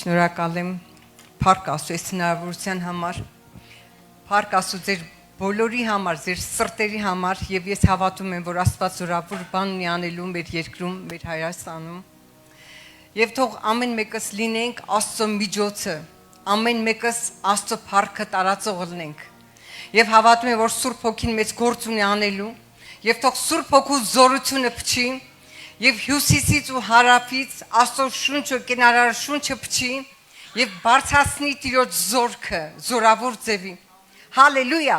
Շնորհակալ եմ Փառք Աստծո այս հնարավորության համար, Փառք Աստծո ձեր բոլորի համար, ձեր սրտերի համար եւ ես հավատում եմ, որ Աստված զորավոր բան ունի անելու մեր երկրում, մեր Հայաստանում։ Եվ թող ամեն մեկս լինենք Աստծո միջոցը, ամեն մեկս Աստծո փառքը տարածող լինենք։ Եվ հավատում եմ, որ Սուրբ Հոգին մեծ գործ ունի անելու, եւ թող Սուրբ Հոգու զորությունը փչի, եւ հյուսիսից ու հարավից Աստծո շունչը, կենարար շունչը փչի, եւ բարձրացնի Տիրոջ զորքը, զորավոր ձևի։ Հալելույա։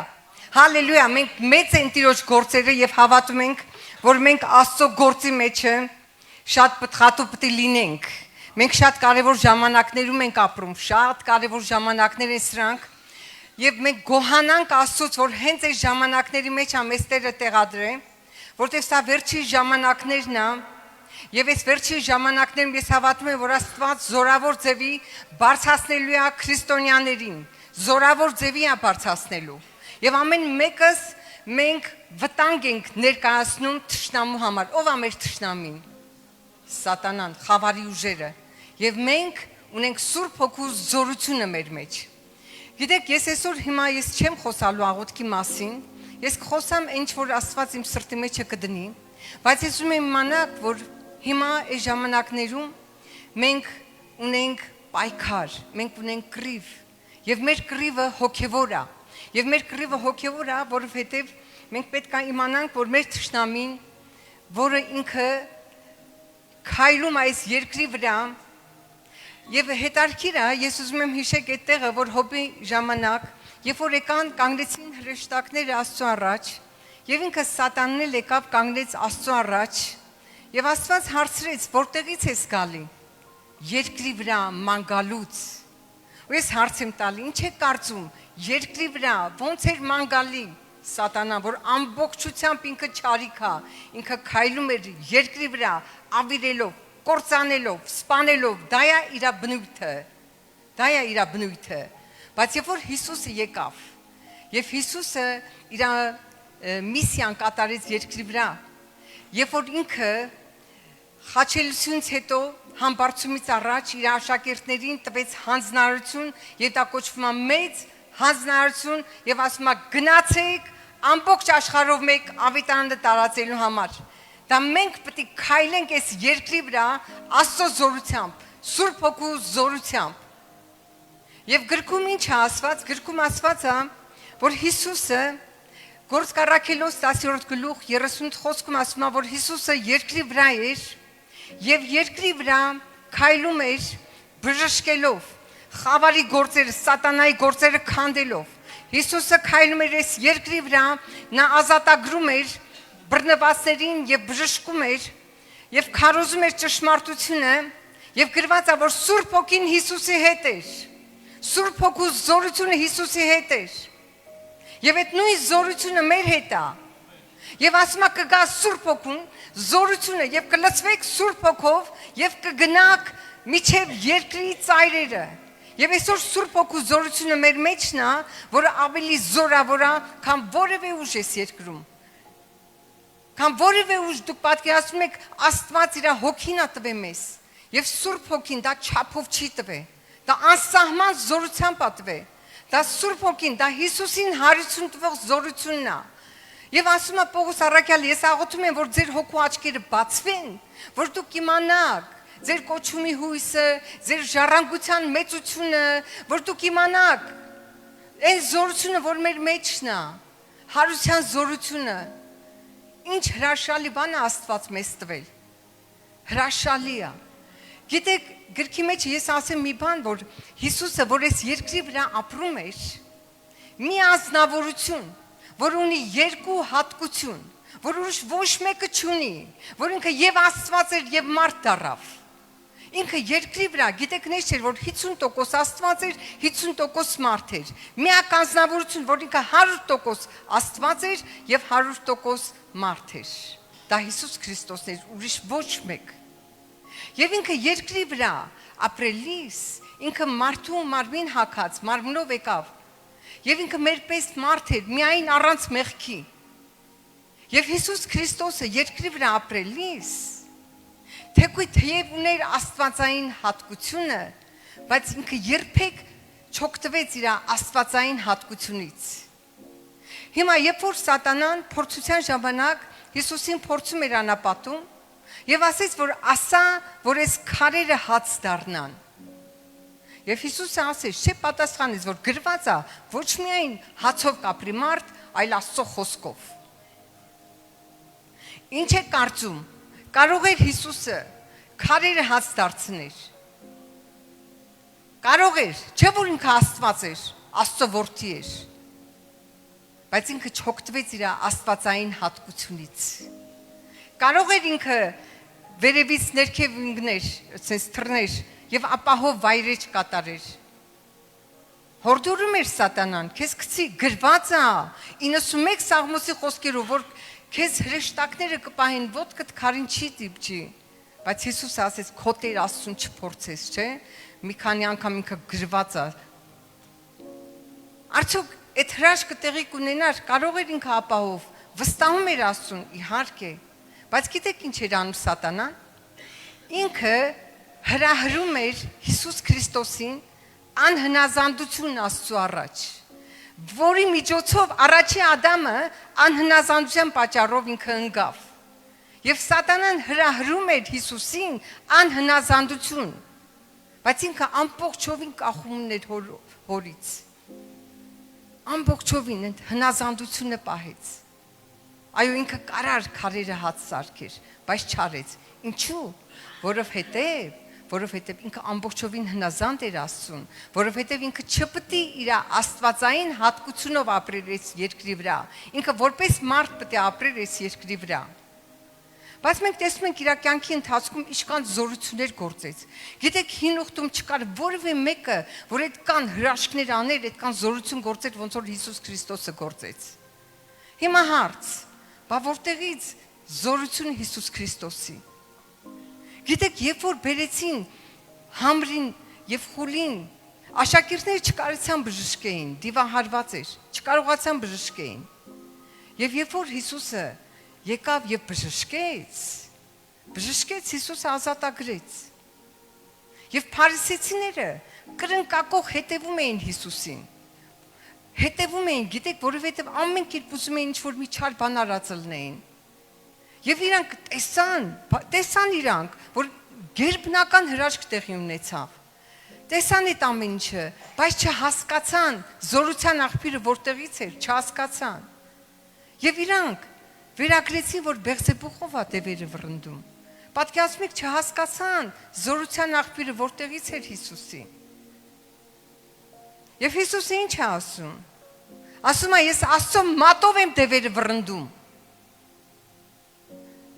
Հալելույա, մենք մեծ են Տիրոջ գործերը եւ հավատում ենք, որ մենք Աստծո գործի մեջը շատ պտղատու պետք է լինենք։ Մենք շատ կարևոր ժամանակներում ենք ապրում, շատ կարևոր ժամանակներ են սրանք։ Եվ մենք գոհանանք Աստծոց, որ հենց այս ժամանակների մեջ ամես Տերը տեղադրե, որտեղ սա վերջին ժամանակներն է, եւ այս վերջին ժամանակներում ես հավատում եմ, որ Աստված զորավոր ձևի բարձրացնելու է քրիստոնյաներին, զորավոր ձևի է բարձրացնելու։ Եվ ամեն մեկս մենք վտանգ ենք ներկայացնում թշնամու համար։ Ով է մեր թշնամին? Սատանան, խավարի ուժերը։ Եվ մենք ունենք Սուրբ Հոգու զորությունը մեր մեջ։ Գիտեք, ես այսօր հիմա չեմ խոսալու աղոթքի մասին, ես կխոսամ ինչ որ Աստված իմ սրտի մեջ կդնի, բայց ես ուզում եմ իմանալ, որ հիմա այս ժամանակներում մենք ունենք պայքար, մենք ունենք կռիվ, եւ մեր կռիվը հոգեվոր է, եւ մեր կռիվը հոգեվոր է, որովհետեւ մենք պետք է իմանանք, որ մեր թշնամին, որը ինքը քայլում այս երկրի վրա, եւ հետարքիր է, ես ուզում եմ հիշեք այդ տեղը, որ Հոբի ժամանակ, երբ որ եկան կանգնեցին հրեշտակները Աստծո առաջ, եւ ինքը Սատանն էլ եկավ կանգնեց Աստծո առաջ, եւ Աստված հարցրեց, որտեղից ես գալի։ Երկրի վրա մանգալուց։ Ու ես հարց եմ տալի, ինչ եք կարծում, երկրի վրա ոնց էր մանգալի Սատանան, որ ամբողջությամբ ինքը չարիք է, ինքը քայլում էր երկրի վրա, ավիրելով, կործանելով, սպանելով, դա է իր բնույթը։ Դա է իր բնույթը։ Բայց երբ որ Հիսուսը եկավ, եւ Հիսուսը իր միսիան կատարեց երկրի վրա, երբ որ ինքը խաչելությունից հետո համբարձումից առաջ իր աշակերտներին տվեց հանձնարարություն, եւ դա կոչվում է մեծ հանձնարարություն, եւ ասում է գնացեք ամբողջ աշխարհով մեկ ավետարանը տարածելու համար։ Դա մենք պետք է քայլենք այս երկրի վրա Աստծո զորությամբ, Սուրբ Հոգու զորությամբ։ Եվ գրքում ինչ է ասված, գրքում ասված է, որ Հիսուսը Գործք առաքելոց 10-րդ գլուխ 30 խոսքում ասում է, որ Հիսուսը երկրի վրա էր եւ երկրի վրա քայլում էր բժշկելով, խավարի գործերը, սատանայի գործերը քանդելով։ Հիսուսը քայլում էր այս երկրի վրա, նա ազատագրում էր բռնվածներին եւ բժշկում էր եւ քարոզում էր ճշմարտությունը եւ գրված է, որ Սուրբ Հոգին Հիսուսի հետ էր։ Սուրբ Հոգու զորությունը Հիսուսի հետ էր։ Եվ այդ նույն զորությունը մեր հետ է։ Եվ ասում է կգա Սուրբ Հոգուն, զորությունը եւ կլցվեք Սուրբ Հոգով եւ կգնաք միջև երկրի ծայրերը։ Եվ այսօր Սուրբ Հոգու զորությունը մեր մեջն է, որը ավելի զորավոր է, քան որևէ ուժ է երկրում։ Քան որևէ ուժ դուք պատկերացնում եք, Աստված իր հոգին է տվել մեզ։ Եվ Սուրբ Հոգին դա չափով չի տվել։ Դա անսահման զորությամբ է տվել։ Դա Սուրբ Հոգին, դա Հիսուսին հարություն տվող զորությունն է։ Եվ ասում է Պողոս առաքյալը, ես աղոթում եմ, որ ձեր հոգու աչքերը բացվեն, որ դուք իմանաք ձեր կոչումի հույսը, ձեր ժառանգության մեծությունը, որ դուք իմանաք այն զորությունը, որ մեր մեջն է, հարության զորությունը։ Ինչ հրաշալի բան է Աստված մեզ տվել։ Հրաշալի է։ Գիտեք, գրքի մեջ ես ասեմ մի բան, որ Հիսուսը, որ այս երկրի վրա ապրում էր, մի ազնվորություն, որ ունի երկու հատկություն, որ ոչ մեկը չունի, որ ինքը եւ Աստված էր եւ մարդ դառավ։ Ինքը երկրի վրա, գիտեք ինչ էր, որ 50% Աստված էր, 50% մարդ էր։ Միակ ազնվորություն, որ ինքը 100% Աստված էր եւ 100% մարդ էր։ Դա Հիսուս Քրիստոսն էր, ուրիշ ոչ մեկ։ Եվ ինքը երկրի վրա ապրելիս, ինքը մարդու մարմին հագած, մարմնով եկավ։ Եվ ինքը մեր պես մարդ էր, միայն առանց մեղքի։ Եվ Հիսուս Քրիստոսը երկրի վրա ապրելիս, թեև ուներ աստվածային հատկությունը, բայց ինքը երբեք չօգտվեց իր աստվածային հատկությունից։ Հիմա երբ որ սատանան փորձության ժամանակ Հիսուսին փորձում էր անապատում եւ ասեց, որ ասա, որ այս քարերը հաց դառնան։ Եվ Հիսուսը ասեց, չէ պատասխանեց, որ գրված է ոչ միայն հացով կապրի մարդ, այլ Աստծո խոսքով։ Ինչ է կարծում, կարող էր Հիսուսը քարերը հաց դարձնել։ Կարող էր, չէ որ ինքը Աստված էր, Աստծո որդի էր, բայց ինքը չօգտվեց իր աստվածային հատկությունից։ Կարող էր ինքը վերևից ներքև ընկներ, ասես թռներ եւ ապահով վայրեջ կատարեր։ Հորդորում էր սատանան, քեզ գցի գրված է 91 Սաղմոսի խոսքերով, որ քեզ հրեշտակները կպահեն, ոտքդ քարին չի դիպչի, բայց Հիսուսը ասեց, քո Տեր Աստծուն չփորձես, չէ՞։ Մի քանի անգամ ինքը գրված է։ Արդյոք այդ հրաշքը տեղի կունենար, կարող էր ինքը ապահով, վստահում էր Աստծուն, իհարկե, բայց գիտեք ինչ էր անում սատանան։ Ինքը հրահրում էր Հիսուս Քրիստոսին անհնազանդություն Աստծու առաջ, որի միջոցով առաջի Ադամը անհնազանդության պատճառով ինքը ընկավ։ Եվ սատանան հրահրում էր Հիսուսին անհնազանդություն, բայց ինքը ամբողջովին կախում ուներ հորից։ Ամբողջովին հնազանդությունը պահեց։ Այո, ինքը կարար քարերը հաց սարքեր, բայց չարեց։ Ինչու՞։ Որովհետև ինքը ամբողջովին հնազանդ էր Աստծուն, որովհետև ինքը չպետք է իր աստվածային հատկությունով ապրեր այս երկրի վրա։ Ինքը որպես մարդ պետք է ապրեր այս երկրի վրա։ Բայց մենք տեսնում ենք իր կյանքի ընթացքում ինչքան զորություններ գործեց։ Գիտեք, հին ուխտում չկար որևէ մեկը, որ այդքան հրաշքներ աներ, այդքան զորություն գործեր, ոնց որ Հիսուս Քրիստոսը գործեց։ Հիմա հարց, բա որտեղից զորությունը Հիսուս Քրիստոսի։ Գիտեք, երբ որ բերեցին համրին եւ խուլին, աշակերտները չկարողացան բժշկեին, դիվահարված էր, չկարողացան բժշկեին։ Եվ երբ որ Հիսուսը եկավ եւ բժշկեց Հիսուսը ազատագրեց։ Եվ փարիսեցիները կրնկակող հետևում էին Հիսուսին։ Հետևում էին, գիտեք, որովհետեւ ամեն կերպ ուզում էին ինչ-որ մի չար բան արածը լինեին։ Եվ իրանք տեսան իրանք, որ գերբնական հրաշք տեղի ունեցավ։ Տեսան այդ ամեն ինչը, բայց չհասկացան զորության աղբյուրը որտեղից էր, չհասկացան։ Եվ իրանք վերագրեցին, որ Բեղզեբուխով է դևերը վռնդում։ Պատկերացնում եք, չհասկացան զորության աղբյուրը որտեղից էր Հիսուսի։ Եվ Հիսուսը ինչ է ասում։ Ասում է, ես Աստծո մատով եմ դևերը վռնդում։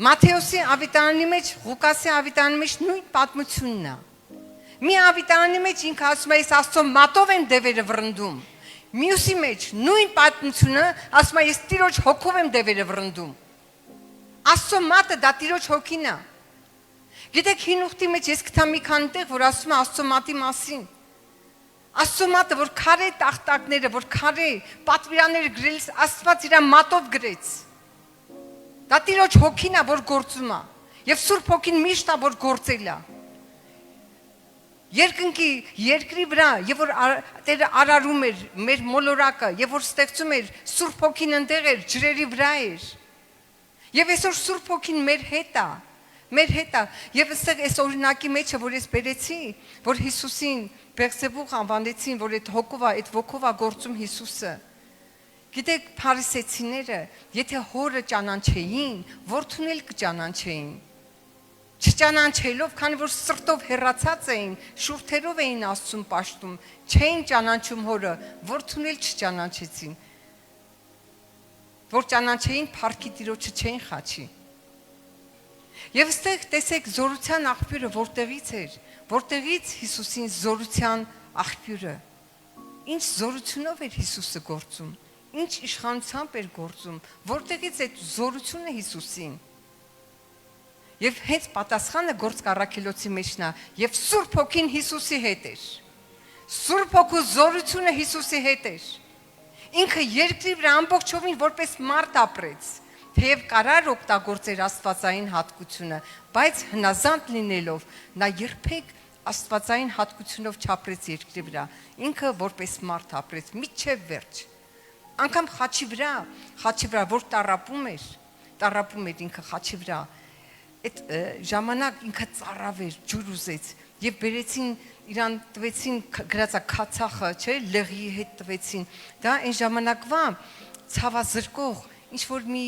Մատթեոսի ավետարանի մեջ, Ղուկասի ավետարանի մեջ նույն պատմությունն է։ Մի ավետարանի մեջ ինքը ասում է, ես Աստծո մատով եմ դևերը վռնդում։ Մյուսի մեջ նույն պատմությունը ասում է, ես Տիրոջ հոգով եմ դևերը վռնդում։ Աստծո մատը դա Տիրոջ հոգին է։ Գիտեք, հին ուխտի մեջ ես գտա մի քանի տեղ, որ ասում է Աստծո մատի մասին։ Աստծո մատը, որ քարե տախտակները, որ քարե պատվիրանները գրելիս Աստված իր մատով գրեց։ Դա Տիրոջ հոգին է, որ գործում է, եւ Սուրբ հոգին միշտ է, որ գործել է։ Երկնքի երկրի վրա, եւ որ Տերը արարում էր մեր մոլորակը, եւ որ ստեղծում էր Սուրբ հոգին ընդեղ էր, ջրերի վրա էր։ Եվ այսօր Սուրբ հոգին մեր հետ է, եւ այստեղ այս օրինակի մեջը, որ ես բերեցի, որ Հիսուսին Բեղզեբուխ անվանեցին, որ այդ հոգով է, այդ ոգով է գործում Հիսուսը։ Գիտեք, փարիսեցիները, եթե հորը ճանաչեին, որդուն էլ կճանաչեին։ Չճանաչելով, քանի որ սրտով հեռացած էին, շուրթերով էին Աստծուն պաշտում, չէին ճանաչում հորը, որդուն էլ չճանաչեցին։ Որ ճանաչեին, փառքի Տիրոջը չէին խաչի։ Եվ այստեղ տեսեք զորության աղբյուրը որտեղից էր, որտեղից Հիսուսին զորության աղբյուրը։ Ինչ զորությունով էր Հիսուսը գործում, ինչ իշխանությամբ էր գործում, որտեղից այդ զորությունը Հիսուսին։ Եվ հենց պատասխանը Գործք առաքելոցի մեջն է, եւ Սուրբ հոգին Հիսուսի հետ էր։ Սուրբ հոգու զորությունը Հիսուսի հետ էր։ Ինքը երկրի վրա ամբողջովին որպես մարդ ապրեց, թեև կարար օգտագործեր աստվածային հատկությունը, բայց հնազանդ լինելով նա երբեք աստվածային հատկությունով չապրեց երկրի վրա, ինքը որպես մարդ ապրեց միջև վերջ։ Անկամ խաչի վրա որ տառապում էր ինքը խաչի վրա, այդ ժամանակ ինքը ծառավեր, ջուր ուզեց եւ բերեցին իրան տվեցին գրածա քացախը, չէ, լեղի հետ տվեցին։ Դա այն ժամանակվա ցավազրկող, ինչ որ մի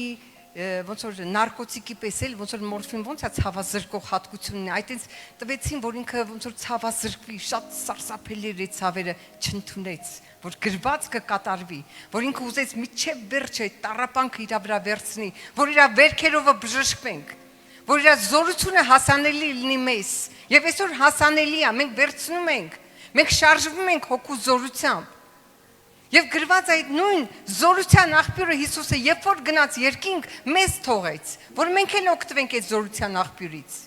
ոնց որ նարկոտիկի պես էլ ոնց որ մորֆին ոնց է ցավազրկող հատկությունն է, այդտենց տվեցին, որ ինքը ոնց որ ցավազրկվի, շատ սարսափելի էր այդ ցավերը, չընդունեց, որ գրված կկատարվի, որ ինքը ուզեց միջև վերջը տառապանքը իր վրա վերցնի, որ իր վերքերով բժշկվենք, որ իր զորությունը հասանելի լինի մեզ, եւ այսօր հասանելի է, մենք վերցնում ենք, մենք շարժվում ենք հոգու զորությամբ։ Եվ գրված այդ նույն զորության աղբյուրը Հիսուսը երբ որ գնաց երկինք մեզ թողեց, որ մենք էլ օգտվենք այդ զորության աղբյուրից։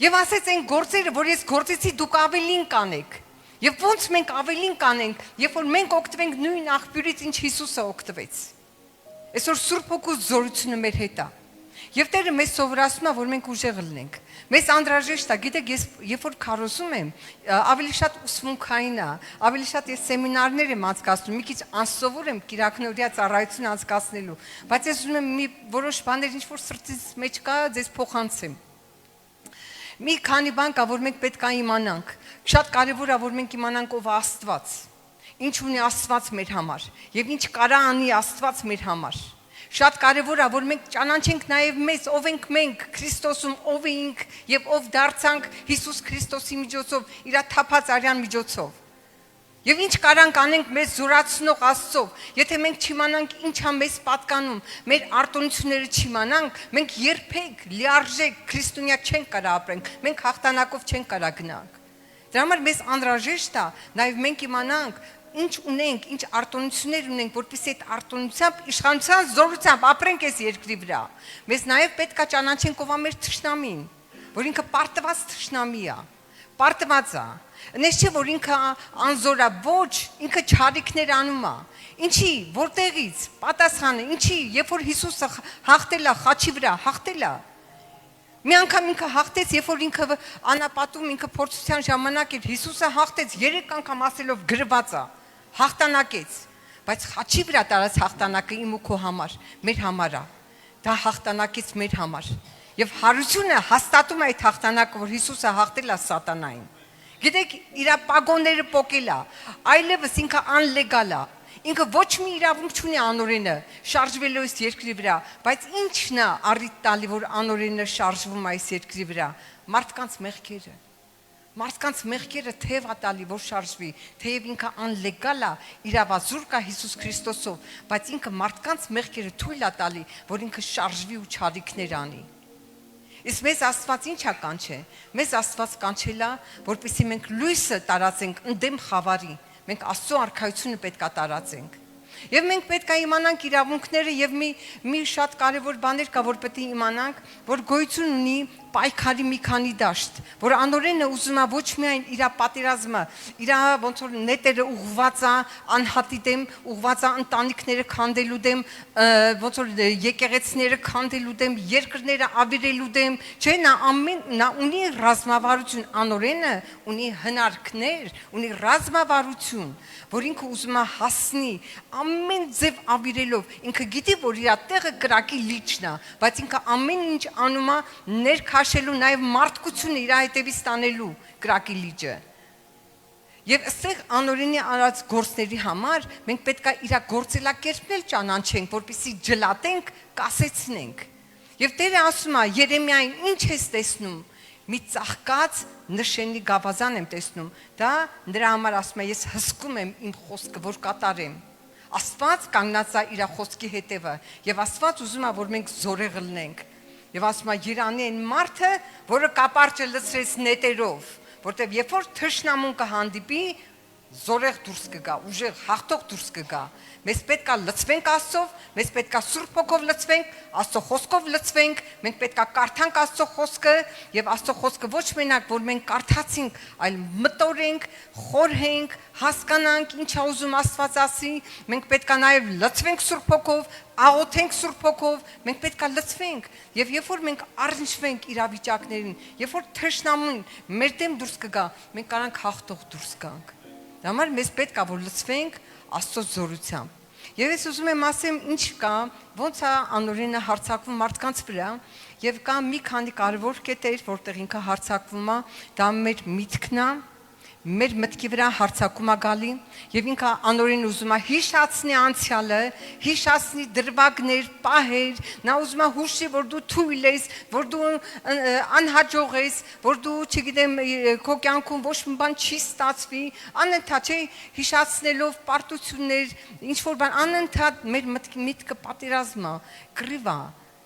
Եվ ասեց այն գործերը, որ ես գործեցի, դուք ավելին կանեք։ Եվ ոնց մենք ավելին կանենք, երբ որ մենք օգտվենք նույն աղբյուրից, ինչ Հիսուսը օգտվեց։ Այսօր Սուրբ Հոգու զորությունը մեր հետ է։ Եվ Տերը մեզ սովորացնում է, որ մենք ուժեղ լինենք։ Մեզ անհրաժեշտ է, գիտեք, ես երբ որ քարոզում եմ, ավելի շատ ուսմունքային է, ավելի շատ ես սեմինարներ եմ անցկացնում, մի քիչ անսովոր եմ կիրակնօրյա ծառայություն անցկացնելու, բայց ես ուզում եմ մի որոշ բաներ, ինչ որ սրտից մեջ կա, ձեզ փոխանցեմ։ Մի քանի բան կա, որ մենք պետք է իմանանք։ Շատ կարևոր է, որ մենք իմանանք ով է Աստված, ինչ ունի Աստված մեր համար, եւ ինչ կարա անի Աստված մեր համար։ Շատ կարևոր է, որ մենք ճանաչենք նաև մեզ, ով ենք մենք, Քրիստոսում, ով ենք եւ ով դարձանք Հիսուս Քրիստոսի միջոցով, իր թափած արյան միջոցով։ Եվ ինչ կարանք անենք մեզ զորացնող Աստծով, եթե մենք չիմանանք ինչա մեզ պատկանում, մեր արտոնությունները չիմանանք, մենք երբեք լիարժեք քրիստոնյա չենք կարող ապրենք, մենք հաղթանակով չենք կարող գնանք։ Դրա համար մեզ անհրաժեշտ է նաև մենք իմանանք ինչ ունենք, ինչ արտոնություններ ունենք, որպեսզի այդ արտոնությամբ, իշխանության զորությամբ ապրենք այս երկրի վրա։ Մեզ նաև պետք է ճանաչենք ով է մեր թշնամին, որ ինքը պարտված թշնամի է, պարտված է։ Նես չէ, որ ինքը անզոր է, ոչ, ինքը չարիքներ անում է։ Ինչի, որտեղից, պատասխանը, ինչի, երբ որ Հիսուսը հաղթել է խաչի վրա, հաղթել է։ Մի անգամ ինքը հաղթեց, երբ որ ինքը անապատում, ինքը փորձության ժամանակ էր, Հիսուսը հաղթեց 3 անգամ ասելով գրված է, հաղթանակեց, բայց խաչի վրա տարած հաղթանակը իմ ու քո համար, մեր համար է, դա հաղթանակից մեր համար, եւ հարությունը հաստատում է այդ հաղթանակը, որ Հիսուսը հաղթել է սատանային, գիտեք, իր պագոնները պոկել է, այլևս ինքը անլեգալ է, ինքը ոչ մի իրավունք չունի անօրենը շարժվելու այս երկրի վրա, բայց ինչն է առիթ տալի, որ անօրենը շարժվում այս երկրի վրա, մարդկանց մեղքերը թեև է տալի, որ շարժվի, թեև ինքը անլեգալ է, իրավազուրկ է Հիսուս Քրիստոսով, բայց ինքը մարդկանց մեղքերը թույլ է տալի, որ ինքը շարժվի ու չարիքներ անի։ Իսկ մեզ Աստված ինչ է կանչել։ Մեզ Աստված կանչել է, որպեսզի մենք լույսը տարածենք ընդդեմ խավարի, մենք Աստծո արքայությունը պետք է տարածենք։ Եվ մենք պետք է իմանանք իրավունքները եւ մի շատ կարեւոր բաներ կա, որ պետք է իմանանք, որ գոյություն ունի պայքարի մի քանի դաշտ, որ անօրենը ուզում է ոչ միայն իր պատերազմը, իր ոնց որ նետերը ուղղված է անհատի դեմ, ուղղված է ընտանիքները քանդելու դեմ, ոնց որ եկեղեցիները քանդելու դեմ, երկրները ավիրելու դեմ, չէ, նա ունի ռազմավարություն, անօրենը ունի հնարքներ, ունի ռազմավարություն, որ ինքը ուզում է հասնի ամեն ձև ավիրելով, ինքը գիտի, որ իր տեղը կրակի լիճն է, բայց ինքը ամեն ինչ անում է ներքաշելու նաև մարդկությունը իր հետևից տանելու կրակի լիճը։ Եվ այստեղ անօրենի արած գործների համար մենք պետք է իր գործելակերպն էլ ճանաչենք, որպեսզի ջլատենք, կասեցնենք։ Եվ Տերը ասում է Երեմիային, ինչ ես տեսնում։ Մի ծաղկած նշանի գավազան եմ տեսնում, դա նրա համար ասում է, ես հսկում եմ իմ խոսքը, որ կատարեմ։ Աստված կանգնած է իր խոսքի հետևը, եւ Աստված ուզում է, որ մենք զորեղ լինենք։ Եվ ասում է, Երանի այն մարդը, որը կապարճը լցրեց նետերով, որտեվ երբ որ թշնամուն կհանդիպի, զորեղ դուրս կգա, ուժեղ հաղթող դուրս կգա։ Մեզ պետքա լցվենք Աստծով, մեզ պետքա Սուրբ Հոգով լցվենք, Աստծո խոսքով լցվենք, մենք պետքա կարդանք Աստծո խոսքը եւ Աստծո խոսքը ոչ մենակ որ մենք կարդացինք, այլ մտորենք, խորհենք, հասկանանք ինչա ուզում Աստված ասի, մենք պետքա նաեւ լցվենք Սուրբ Հոգով, աղոթենք Սուրբ Հոգով, մենք պետքա լցվենք եւ երբ որ մենք առնչվենք իրավիճակներին, երբ որ թշնամուն մեր դեմ դուրս կգա, մենք կարանք հաղթող դուրս գանք։ Դա համար մեզ պետքա որ լցվենք Աստծո զորությամբ։ Եվ ես ուզում եմ ասեմ ինչ կա, ոնց է անօրինը հարձակվում մարդկանց վրա, եւ կա մի քանի կարևոր կետեր, որտեղ ինքը հարձակվում է, դա մեր միտքն է, մեր մտքի վրա հարձակում է գալի եւ ինքը անօրին ուզում է հիշացնի անցյալը, հիշացնի դրվագներ, պահեր, նա ուզում է հուշի, որ դու թույլ ես, որ դու անհաջող ես, որ դու, չգիտեմ, քո կյանքում ոչ մի բան չի ստացվի, անընդհատ չէ հիշացնելով պարտություններ, ինչ որ բան, անընդհատ մեր միտքը պատերազմ է, կռիվ է։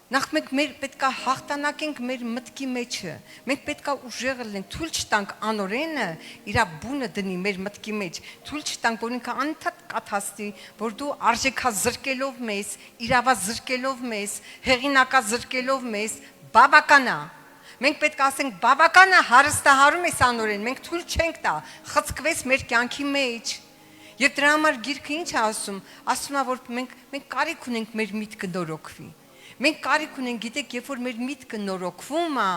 Նախ մենք պետքա հաղթանակենք մեր մտքի մեջը, մենք պետքա ուժեղ լինենք, թույլ չտանք անօրենը իր բունը դնի մեր մտքի մեջ, թույլ չտանք որ ինքը անընդհատ կաթաստի, որ դու արժեքա զրկելով մեզ, իրավա զրկելով մեզ, հեղինակա զրկելով մեզ, բավական է։ Մենք պետք է ասենք բավական է, հարստահարում ես անօրեն, մենք թույլ չենք տա, խցկվես մեր կյանքի մեջ։ Եվ դրա համար գիրքը ինչ է ասում, ասում է որ մենք կարիք ունենք մեր միտքը նորոգվի։ Մենք կարիք ունենք, գիտեք, երբ որ մեր միտքը նորոգվում է,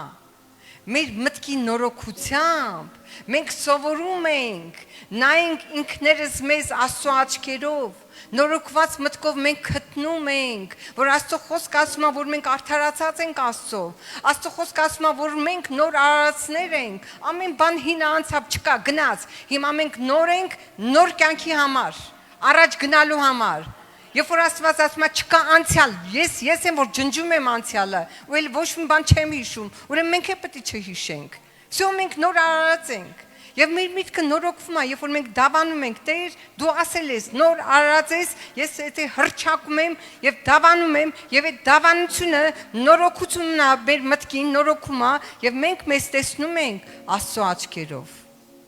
մեր մտքի նորոգությամբ, մենք սովորում ենք, նայենք ինքներս մեզ Աստծո աչքերով, նորոգված մտքով մենք գտնում ենք, որ Աստծո խոսքը ասում է, որ մենք արդարացած ենք Աստծով, Աստծո խոսքը ասում է, որ մենք նոր արարածներ ենք, ամեն բան հին անցավ չկա, գնաց, հիմա մենք նոր ենք, նոր կյանքի համար, առաջ գնալու համար։ Երբ որ Աստված ասում է չկա անցյալ, ես եմ որ ջնջում եմ անցյալը, ու էլ ոչ մի բան չեմ հիշում, ուրեմն մենք է պետք է չհիշենք։ Всё մենք նոր արարած ենք։ Եվ մեր միտքը նորոգվում է, երբ որ մենք դավանում ենք, Տեր, դու ասել ես, նոր արարած ես, ես եթե հրճակում եմ եւ դավանում եմ, եւ այդ դավանությունը նորոգությունն է, մեր մտքին նորոգում է, եւ մենք մեզ տեսնում ենք Աստծո աչքերով։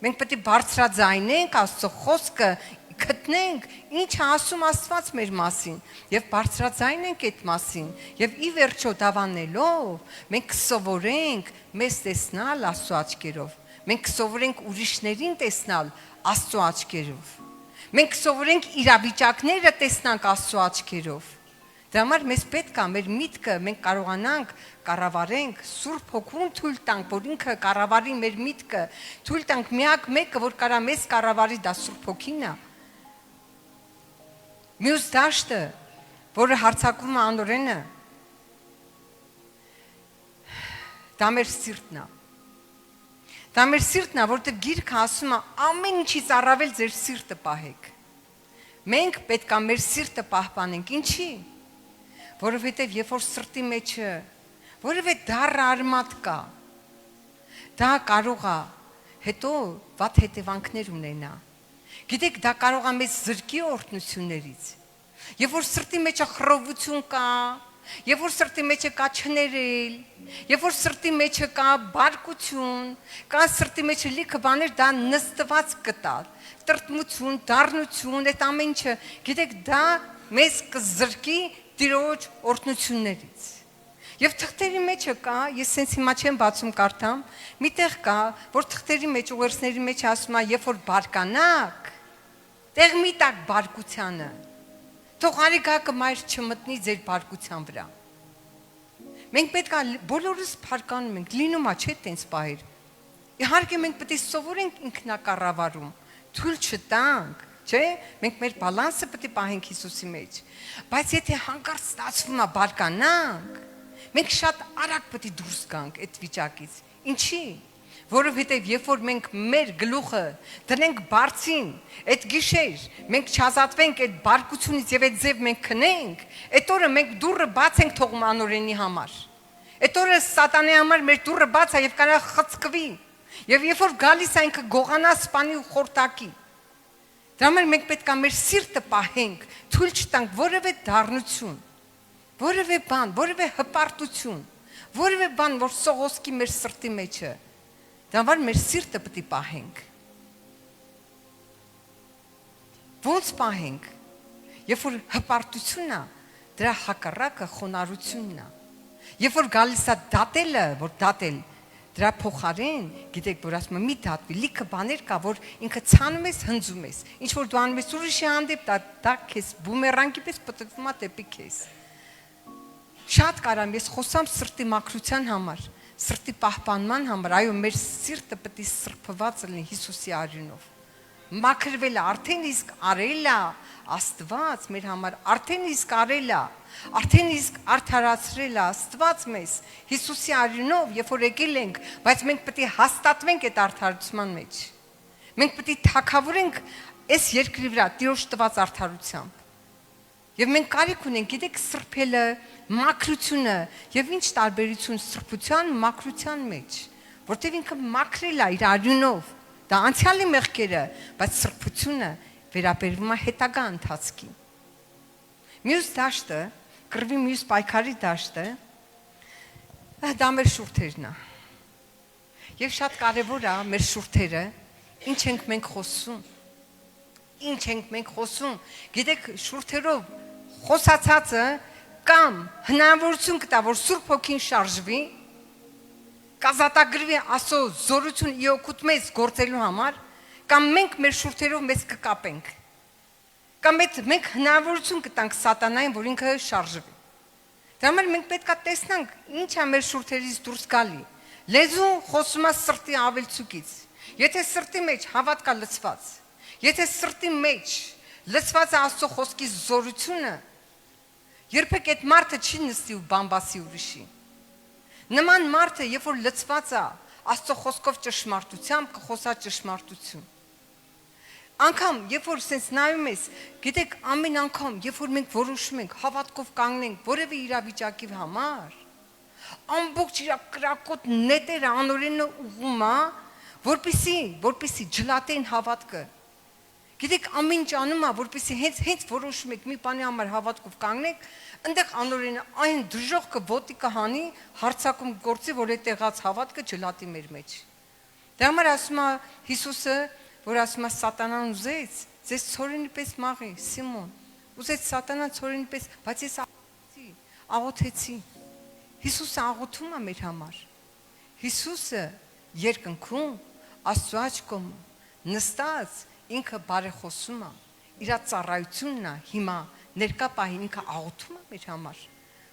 Մենք պետք է բարձրաձայնենք Աստծո խոսքը գտնենք ինչ ասում Աստված մեր մասին եւ բարձրաձայնենք այդ մասին եւ ի վերջո դավանելով մենք սովորենք մեզ տեսնալ Աստծո աչքերով, մենք սովորենք ուրիշներին տեսնալ Աստծո աչքերով, մենք սովորենք իրավիճակները տեսնանք Աստծո աչքերով։ Դրա համար մեզ պետք է մեր միտքը մենք կարողանանք կառավարենք, Սուրբ Հոգուն թույլ տանք, որ ինքը կառավարի մեր միտքը, թույլ տանք միակ մեկը, որ կարա մեզ կառավարի, դա Սուրբ Հոգին է։ Մյուս դաշտը, որը հարձակվում է անօրենը, դա մեր սիրտն է։ Դա մեր սիրտն է, որտեղ գիրքը ասում է ամեն ինչից առավել ձեր սիրտը պահեք։ Մենք պետք է մեր սիրտը պահպանենք, ինչի՞։ Որովհետև երբ որ սրտի մեջը որևէ դառը արմատ կա, դա կարող է հետո վատ հետևանքներ ունենա։ Գիտեք, դա կարող է մեզ զրկի օրհնություններից։ Երբ որ սրտի մեջը խռովություն կա, երբ որ սրտի մեջը կա չներել, երբ որ սրտի մեջը կա բարկություն, կա սրտի մեջը լիքը բաներ, դա նստված կտա, տրտմություն, դառնություն, այդ ամեն ինչը, գիտեք, դա մեզ կզրկի Տիրոջ օրհնություններից։ Եվ թղթերի մեջը կա, ես սենց հիմա չեմ բացում կարդամ, միտեղ կա, որ թղթերի մեջ, ուղերձների մեջ ասում է, երբ որ բարկանաք, տեղ մի տակ բարկությանը, թող արիգակը մայր չմտնի ձեր բարկության վրա։ Մենք պետք է բոլորս փարկանում ենք, լինում է չէ տենց պահեր։ Իհարկե մենք պետք է սովորենք ինքնակառավարում, թույլ չտանք, չէ, մենք մեր բալանսը պետք է պահենք Հիսուսի մեջ։ Բայց եթե հանկարծ ստացվում է բարկանանք, մենք շատ արագ պետք է դուրս գանք այդ վիճակից։ Ինչի՞։ Որովհետև երբ որ մենք մեր գլուխը դնենք բարձին, այդ գիշեր մենք չազատվենք այդ բարկությունից եւ այդ ձև մենք քնենք, այդ օրը մենք դուռը բաց ենք թողում անօրենի համար։ Այդ օրը սատանայի համար մեր դուռը բաց է եւ կարա խցկվի։ Եվ երբ որ գալիս է ինքը գողանա սպանի ու խորտակի։ Դրա համար մենք պետք է մեր սիրտը պահենք, թույլ չտանք որևէ դառնություն, որևէ բան, որևէ հպարտություն, որևէ բան, որ սողոսկի մեր սրտի մեջ է։ Դա համար մեր սիրտը պետք է պահենք։ Ոնց պահենք։ Երբ որ հպարտությունն է, դրա հակառակը խոնարհությունն է։ Երբ որ գալիս է դատելը, որ դատել, դրա փոխարեն, գիտեք, որ ասում եմ, մի դատվի, լիքը բաներ կա, որ ինքը ցանում ես, հնձում ես։ Ինչ որ դու անում ես ուրիշի հանդեպ, դա քեզ բումերանգի պես պտտվում է դեպի քեզ։ Շատ կարամ ես խոսամ սրտի մաքրության համար, սրտի պահպանման համար, այո, մեր սիրտը պետք է սրբված լինի Հիսուսի արյունով։ Մաքրվել է, արդեն իսկ արել է Աստված մեր համար, արդեն իսկ արել է, արդեն իսկ արդարացրել է Աստված մեզ Հիսուսի արյունով, երբ որ եկել ենք, բայց մենք պետք է հաստատվենք այդ արդարացման մեջ։ Մենք պետք է թակավորենք այս երկրի վրա Տիրոջ տված արդարությամբ։ Եվ մենք կարիք ունենք, գիտեք, սրբելը, մաքրությունը, եւ ինչ տարբերություն սրբության, մաքրության մեջ, որտեղ ինքը մաքրել է իր արյունով, դա անցյալի մեղքերը, բայց սրբությունը վերաբերվում է հետագա ընթացքին։ Մյուս դաշտը, կռվի մյուս պայքարի դաշտը, դա մեր շուրթերն է։ Եվ շատ կարևոր է մեր շուրթերը, ինչ ենք մենք խոսում։ Ինչ ենք մենք խոսում։ Գիտեք, շուրթերով խոսացածը կամ հնարավորություն կտա, որ Սուրբ Հոգին շարժվի, կազատագրվի Աստծո զորություն իօգուտ մեզ գործելու համար, կամ մենք մեր շուրթերով մեզ կկապենք։ Կամ մենք հնարավորություն կտանք սատանային, որ ինքը շարժվի։ Դրա համար մենք պետք է տեսնանք ինչ է մեր շուրթերից դուրս գալի։ Լեզուն խոսում է սրտի ավելցուկից։ Եթե սրտի մեջ հավատ կա լցված, եթե սրտի մեջ լցված է Աստծո խոսքի զորությունը, երբեք այդ մարդը չի նստի ու բամբասի ուրիշի։ Նման մարդը, երբ որ լցված է Աստծո խոսքով ճշմարտությամբ, կխոսա ճշմարտություն։ Անկամ, երբ որ sense նայում ես, գիտեք, ամեն անգամ, երբ որ մենք որոշում ենք, հավատքով կանգնենք որևէ իրավիճակի համար, ամբողջ իր կրակոտ նետերը անօրենը ուղում է, որպեսի ջլատեն հավատքը։ Գիտեք, ամեն ինչ անում է, որպեսի հենց որոշում եք մի բանի համար հավատքով կանգնեք, այնտեղ անօրենը այն դժողքը ոտի կհանի, հարցակում գործի, որ այդ տեղած հավատքը ջլատի մեր մեջ։ Դրա համար ասում է Հիսուսը, որ ասում է սատանան ուզեց, ձեզ ցորենի պես մաղի, Սիմոն, ուզեց սատանան ցորենի պես, բայց ես աղոթեցի։ Հիսուսը աղոթում է մեր համար։ Հիսուսը երկնքում, Աստծո աջ կողմը նստած ինքը բարեխոսում է, իր ծառայությունն է, հիմա ներկա պահին ինքը աղոթում է մեր համար,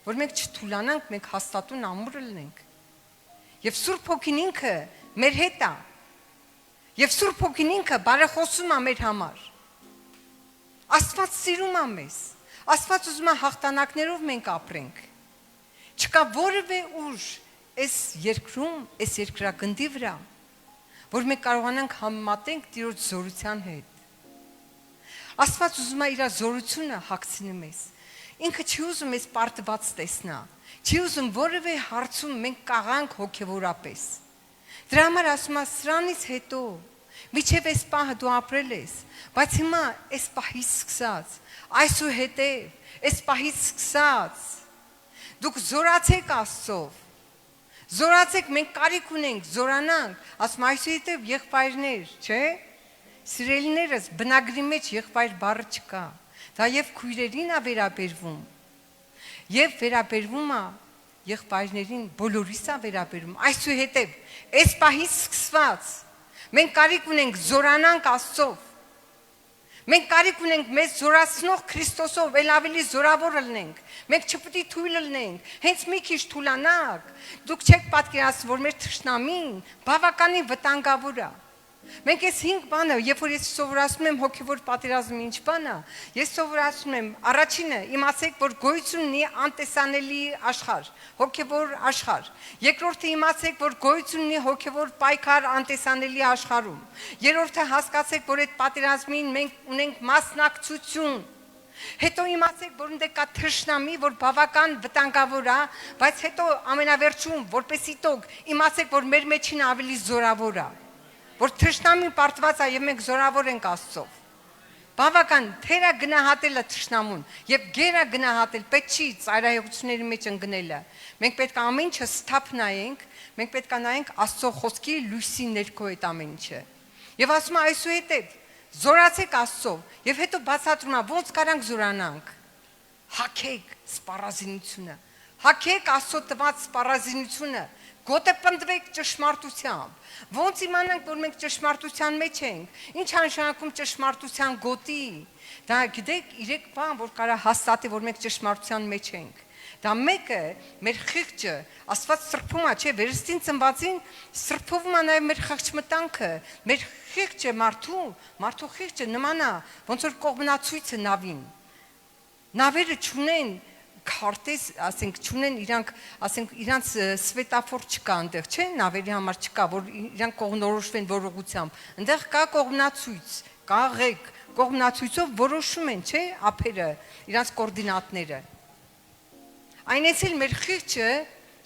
որ մենք չթուլանանք, մենք հաստատուն ամուր լինենք։ Եվ Սուրբ Հոգին ինքը մեր հետ է։ Եվ Սուրբ Հոգին ինքը բարեխոսում է մեր համար։ Աստված սիրում է մեզ։ Աստված ուզում է հաղթանակներով մենք ապրենք։ Չկա որևէ ուժ այս երկրում, այս երկրագնդի վրա, որ մենք կարողանանք համեմատենք Տիրոջ զորության հետ։ Աստված ուզում է իր զորությունը հագցնի մեզ։ Ինքը չի ուզում մեզ պարտված տեսնա, չի ուզում որևէ հարցում մենք կաղանք հոգևորապես։ Դրա համար ասում է սրանից հետո, միջև այս պահը դու ապրել ես, բայց հիմա այս պահից սկսած, այսուհետև, այս պահից սկսած, դուք զորացեք Աստծով։ Զորացեք, մենք կարիք ունենք, զորանանք, ասում այսուհետև եղբայրներ, չէ՞։ Սիրելիներս, բնագրի մեջ եղբայր բառը չկա։ Դա եւ քույրերին է վերաբերվում։ Եվ վերաբերվում է եղբայրներին, բոլորիս է վերաբերվում։ Այսուհետև, այս պահից սկսված, մենք կարիք ունենք զորանանք Աստծով։ Մենք կարիք ունենք մեզ զորացնող Քրիստոսով էլ ավելի զորավոր լինենք։ Մենք չպետք է թույլ լինենք, հենց մի քիչ թուլանանք։ Դուք չեք պատկերացնում, որ մեր թշնամին բավականին վտանգավոր է։ Մենք այս 5 բանը, երբ որ ես սովորացնում եմ հոգևոր պատերազմը ինչ բան է, ես սովորացնում եմ առաջինը, իմացեք, որ գոյություն ունի անտեսանելի աշխարհ, հոգևոր աշխարհ։ Երկրորդը իմացեք, որ գոյություն ունի հոգևոր պայքար անտեսանելի աշխարհում։ Երրորդը հասկացեք, որ այդ պատերազմին մենք ունենք մասնակցություն։ Հետո իմացեք, որ ընդ կա թշնամի, որ բավական վտանգավոր է, բայց հետո ամենավերջում, որպեսի տոք, իմացեք, որ մեր մեջին ավելի զորավոր է, որ թշնամին պարտված է եւ մենք զորավոր ենք Աստծով։ Բավական թերա գնահատելը թշնամուն եւ գերա գնահատել պետք չի ծայրահեղությունների մեջ ընկնելը։ Մենք պետք է ամեն ինչը սթափ նայենք, մենք պետք է նայենք Աստծո խոսքի լույսի ներքո այդ ամեն ինչը։ Եվ ասում է այսուհետև զորացեք Աստծով եւ հետո բացատրում է ոնց կարանք զորանանք։ Հակեք սպառազինությունը, հակեք Աստծո տված սպառազինությունը, գոտե պնդվեք ճշմարտությամբ։ Ոնց իմանանք, որ մենք ճշմարտության մեջ ենք։ Ինչ նշանակում ճշմարտության գոտի։ Դա գիտեք, 3 բան, որ կարա հաստատի, որ մենք ճշմարտության մեջ ենք։ Դա մեկը մեր խիղճը, Աստված սրբում է, չէ, վերստին ծնվածին սրբվում է նաև մեր խղճմտանքը, մեր խիղճը մարդու խիղճը նման է, ոնց որ կողմնացույցը նավին։ Նավերը չունեն քարտեզ, ասենք չունեն իրանք, ասենք իրանց սվետաֆոր չկա այնտեղ, չէ, նավերի համար չկա, որ իրանք կողնորոշվեն որողությամբ։ Այնտեղ կա կողմնացույց, կա ղեկ, կողմնացույցով որոշում են, չէ, ափերը, իրանց կոորդինատները։ Այնպես էլ մեր խիղճը,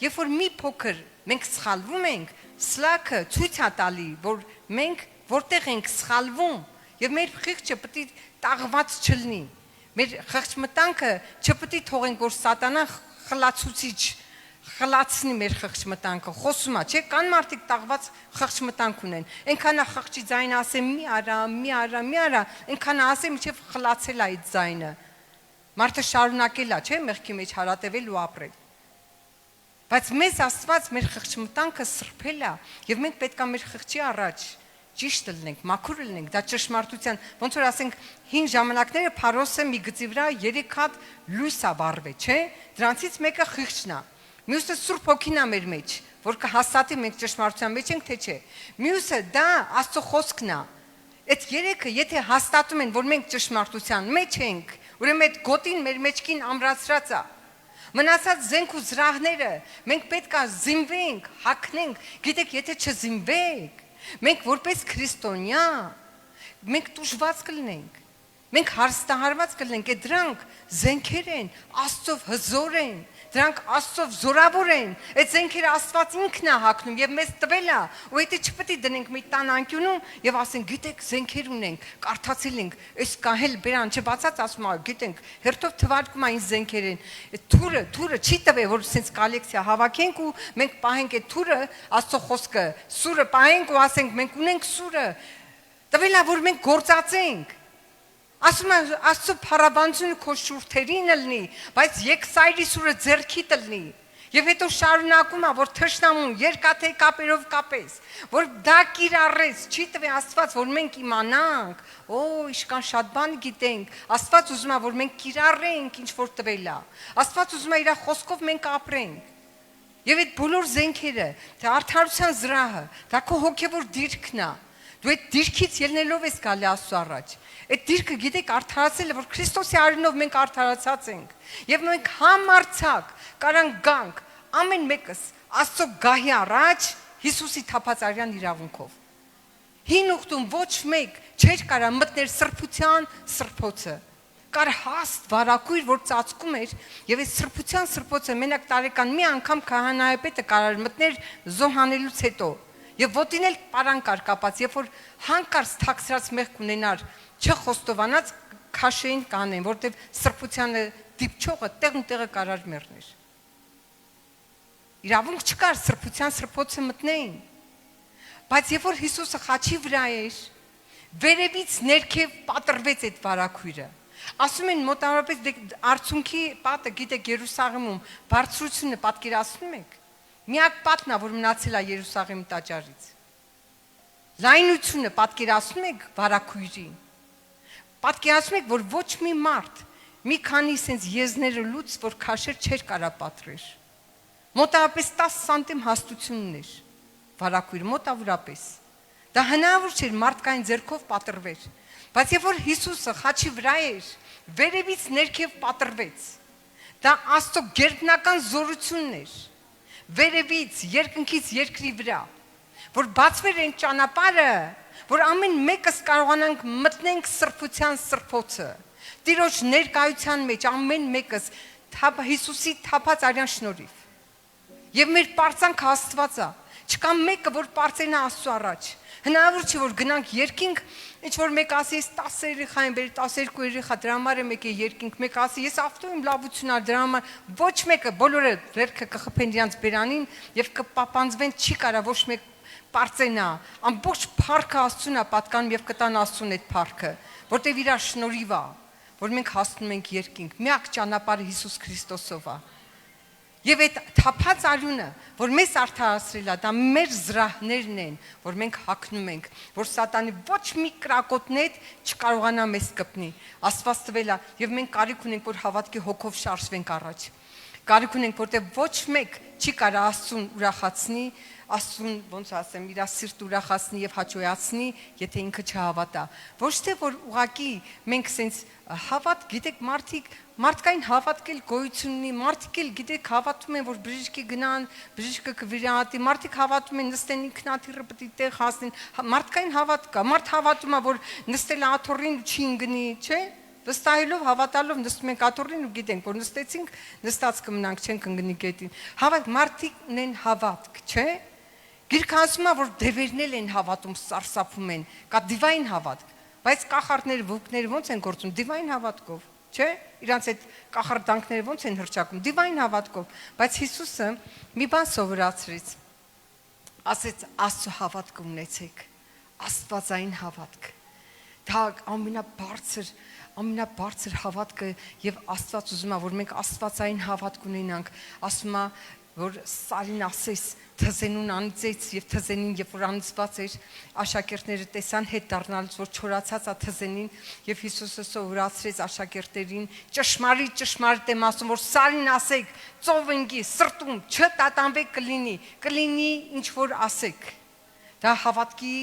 երբ որ մի փոքր մենք սխալվում ենք, սլաքը ցույց է տալի, որ մենք որտեղ ենք սխալվում, եւ մեր խիղճը պետք է տաղված չլինի։ Մեր խղճմտանքը չպետք է թողենք, որ սատանան խլացուցիչ խլացնի մեր խղճմտանքը, խոսում է, չէ, կան մարդիկ տաղված խղճմտանք ունեն։ Այնքան է խղճի ձայնը ասեմ՝ մի արա, այնքան է ասեմ, մինչև խլացել է այդ ձայնը։ Մարդը շարունակել է, չէ, մեղքի մեջ հարատևել ու ապրել։ Բայց մեզ Աստված մեր խղճմտանքը սրբել է, եւ մենք պետք է մեր խղճի առաջ ճիշտ լինենք, մաքուր լինենք, դա ճշմարտության, ոնց որ ասենք հին ժամանակները Փարոսը մի գծի վրա 3 հատ լույս է վառվել, չէ՞։ Դրանցից մեկը խիղճն է։ Մյուսը Սուրբ Հոգին է մեր մեջ, որ կհաստատի մենք ճշմարտության մեջ ենք, թե չէ։ Մյուսը դա Աստծո խոսքն է։ Այդ 3-ը եթե հաստատում են, որ մենք ճշմարտության մեջ ենք, ուրեմն այդ գոտին մեր մեջքին ամրացրած է։ Մնացած զենք ու զրահները մենք պետք է զինվենք, հագնենք։ Գիտեք, եթե չզինվենք, մենք որպես քրիստոնյա մենք տուժված կլինենք, մենք հարստահարված կլինենք, այդ դրանք զենքեր են, Աստծով հզոր են, դրանք Աստծով զորավոր են, այդ զենքերը Աստված ինքն է հագնում եւ մեզ տվել է, ու եթե չպետք է դնենք մի տան անկյունում եւ ասենք, գիտեք, զենքեր ունենք, կարդացել ենք, այս կահել բերան չբացած ասում է, գիտենք, հերթով թվարկում այն զենքեր են, թուրը չի տվել, որ sense կոլեկցիա հավաքենք ու մենք պահենք այդ թուրը, Աստծո խոսքը, սուրը պահենք ու ասենք, մենք ունենք սուրը, տվել է, որ մենք գործածենք։ Ասում է Աստծո փառաբանությունը քո շուրթերին լինի, բայց եկսայրի սուրը ձեռքիդ լինի։ Եվ հետո շարունակում է, որ թշնամուն երկաթե կապերով կապես, որ դա կիրառես, չի տվի Աստված, որ մենք իմանանք, իշքան շատ բան գիտենք, Աստված ուզում է, որ մենք կիրառենք ինչ որ տվել է։ Աստված ուզում է իր խոսքով մենք ապրենք։ Եվ այդ բոլոր զենքերը, դա արդարության զրահը, դա քո հոգևոր դիրքն է։ Դու այդ դիրքից ելնելով ես գալի Աստծո առաջ։ Այդ դիրքը գիտեք արդարացել է, որ Քրիստոսի արյունով մենք արդարացած ենք։ Եվ մենք համարձակ կարանք գանք ամեն մեկս Աստծո գահի առաջ Հիսուսի թափած արյան իրավունքով։ Հին ուխտում ոչ մեկ չէր կարա մտնել սրբության սրբոցը։ Կար հաստ վարակույր, որ ծածկում էր, եւ այս սրբության սրբոցը մենակ տարեկան մի անգամ քահանայապետը կարար մտներ զոհանելուց հետո։ Եվ ոտին էլ պարան կար կապած, երբ որ հանկարծ թաքցրած մեղք ունենար, չխոստովանած քաշեին կանեն, որտեվ սրբությանը դիպչողը տեղը կարար մեռներ։ Իրավունք չկար սրբության սրբոցը մտնեին։ Բայց երբ որ Հիսուսը խաչի վրա էր, վերևից ներքև պատրվեց այդ վարակույրը։ Ասում են մոտավորապես արցունքի պատը, գիտեք, Երուսաղեմում բարձրությունը պատկերացնում եք։ Միակ պատն է, որ մնացել է Երուսաղեմի տաճարից։ Լայնությունը պատկերացնում եք վարակույրին։ Պատկերացնում եք, որ ոչ մի մարդ մի քանի sense եզները լուծ, որ քաշեր չէր կարա պատրեր։ Մոտավորապես 10 սանտիմ հաստություն ուներ վարակույրը, մոտավորապես։ Դա հնարավոր չէր մարդկային ձեռքով պատրվեր։ Բայց երբ որ Հիսուսը խաչի վրա էր, վերևից ներքև պատրվեց։ Դա Աստծո գերբնական զորությունն էր։ Վերևից, երկնքից երկրի վրա, որ բացվեր այն ճանապարհը, որ ամեն մեկս կարողանանք մտնենք սրբության սրբոցը։ Տիրոջ ներկայության մեջ ամեն մեկս Հիսուսի թափած արյան շնորհիվ։ Եվ մեր պարծանքը Աստված է։ Չկա մեկը, որ պարծենա Աստծո առաջ։ Հնարավոր չէ, որ գնանք երկինք, ինչ որ մեկ ասի, ես 10 երեխա եմ բերի, 12 երեխա, դրա համար եմ եկել երկինք, մեկ ասի, ես ավտո եմ լավություն ար, դրա համար ոչ մեկը բոլորը վերքը կխփեն իրենց բերանին եւ կպապանձվեն, չի կարա ոչ մեկ կպարծենա, ամբողջ փառքը Աստծուն է պատկանում եւ կտան Աստծուն այդ փառքը, որտեւ իր շնորհիվ է, որ մենք հասնում ենք երկինք, միակ ճանապարհը Հիսուս Քրիստոսով է։ Եվ այդ թափած արյունը, որ մեզ արդարացրել է, դա մեր զրահներն են, որ մենք հագնում ենք, որ սատանի ոչ մի կրակոտնետ չկարողանա մեզ կպնի։ Աստված տվել է եւ մենք կարիք ունենք, որ հավատքի հոգով շարժվենք առաջ։ Կարիք ունենք, որտեղ ոչ մեկ չի կարող Աստծուն ուրախացնի, Աստծուն ոնց ասեմ, իր սիրտ ուրախացնի եւ հաճոյացնի, եթե ինքը չհավատա։ Ոչ թե որ ուղակի մենք սենց հավատ, գիտեք, մարդկային հավատքել գոյություն ունի, մարդիկ էլ գիտեք հավատում են, որ բժիշկի գնան, բժիշկը կվիրահատի, մարդիկ հավատում են նստեն ինքնաթիռը պետք է տեղ հասնեն, մարդկային հավատ կա, մարդ հավատում է, որ նստել աթոռին չի ընկնի, չէ՞։ Վստահելով, հավատալով նստում ենք աթոռին ու գիտենք, որ նստեցինք, նստած կմնանք, չենք ընկնի գետին։ Հավատ, մարդիկ ունեն հավատք, չէ՞։ Գիրքը ասում է, որ դևերն են հավատում, սարսափում են, կա դիվային հավատք, բայց կախարդները, վուկները ո՞նց են գործում դիվային հավատքով, չէ՞։ Իրանց այդ կախարդանքները ո՞նց են հրճակում դիվային հավատքով, բայց Հիսուսը մի բան սովորացրեց։ Ասեց Աստծո հավատք ունեցեք, աստվածային հավատք։ Դա ամենաբարձր հավատքը եւ Աստված ուզում է, որ մենք աստվածային հավատք ունենանք, ասում է, որ Սարին ասես թզենուն անիծեց եւ թզենին երբ որ անիծված էր աշակերտները տեսան հետ դառնալուց որ չորացած է թզենին եւ Հիսուսը սովորացրեց աշակերտերին ճշմարիտ եմ ասում որ Սարին ասեք ծով ընկի սրտում չտատանվեք կլինի ինչ որ ասեք դա հավատքի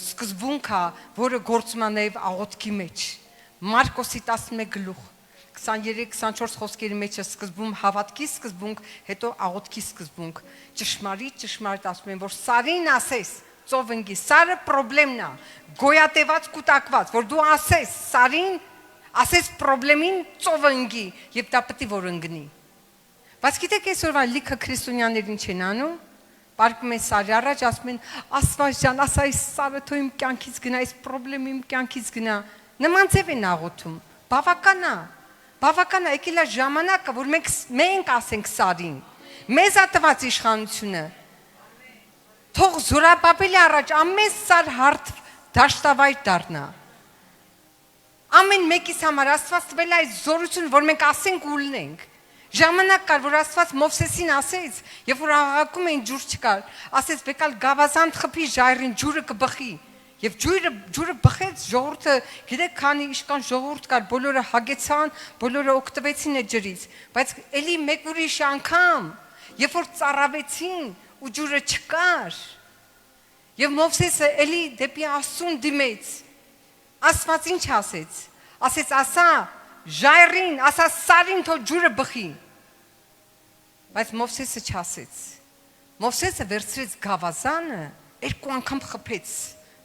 սկզբունքա որը գործում է նաեւ աղոթքի մեջ Մարկոսի 11 գլուխ 23-24 խոսքերի մեջ է սկզբում հավատքի սկզբունք, հետո աղոթքի սկզբունք։ Ճշմարիտ ասում են, որ Սարին ասես, ծով ընկի, Սարը պրոբլեմն է, գոյատևած կուտակված, որ դու ասես Սարին, ասես պրոբլեմին ծով ընկի, եւ դա պետք է որ ընկնի։ Բայց գիտեք այսօրվա լիքը քրիստոնյաներ ինչ են անում։ Պարկում են Սարի առաջ, ասում են, Աստված ջան, ասա այս Սարը թող իմ կյանքից գնա, այս պրոբլեմը իմ կյանքից գնա։ Նման ձև են աղոթում։ Բավական է, եկել է ժամանակը, որ մենք ասենք Սարին, մեզ է տված իշխանությունը, թող Զորաբաբելի առաջ ամեն Սար հարթ դաշտավայր դառնա, ամեն մեկիս համար Աստված տվել է այս զորություն, որ մենք ասենք ու լնենք, ժամանակ կար, որ Աստված Մովսեսին ասեց, երբ որ աղաղակում էին ջուր չկար, ասեց բեկալ գավազան խփի ժայռին ջուրը կբխի, Եվ ջուրը բխեց ժողովուրդը, գիտեք, քանի իշքան ժողովուրդ կար, բոլորը հագեցան, բոլորը օգտվեցին այդ ջրից, բայց էլի մեկ ուրիշ անգամ, երբ որ ծառավեցին ու ջուրը չկար, եւ Մովսեսը էլի դեպի Աստծուն դիմեց, Աստված ինչ ասեց, ասա ժայռին, ասա Սարին թող ջուրը բխի, բայց Մովսեսը չասեց, Մովսեսը վերցրեց գավազանը, երկու անգամ խփեց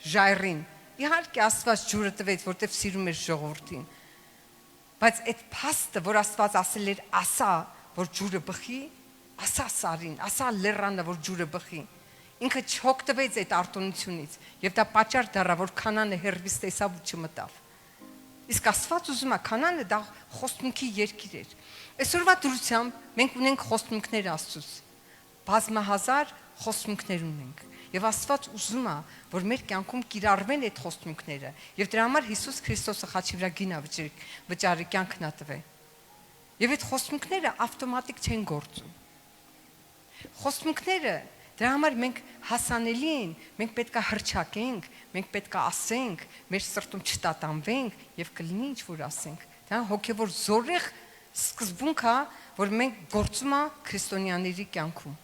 ժայռին, իհարկե Աստված ջուրը տվեց, որտեվ սիրում էր ժողովրդին, բայց այդ փաստը, որ Աստված ասել էր, ասա, որ ջուրը բխի, ասա Սարին, ասա լեռանը, որ ջուրը բխի, ինքը չօգտվեց այդ արտոնությունից, եւ դա պատճառ դառավ, որ Քանանը հերվից տեսավ ու չմտավ։ Իսկ Աստված ուզում է, Քանանը դա խոստմունքի երկիր էր։ Այսօրվա դրությամբ մենք ունենք խոստմունքներ Աստծուց, բազմահազար խոստմունքներ ունենք։ Եվ Աստված ուզում է, որ մեր կյանքում կիրառվեն այդ խոստմունքները, եւ դրա համար Հիսուս Քրիստոսը խաչի վրա գինա վճարի կյանքն ա տվել։ Եվ այդ խոստմունքները ավտոմատիկ չեն գործում։ Խոստմունքները դրա համար մենք հասանելի են, մենք պետք է հրճակենք, մենք պետք է ասենք, մեր սրտում չտատանվենք եւ կլինի ինչ որ ասենք։ Դա հոգեվոր զորեղ սկզբունք է, որ մենք գործում է քրիստոնյաների կյանքում։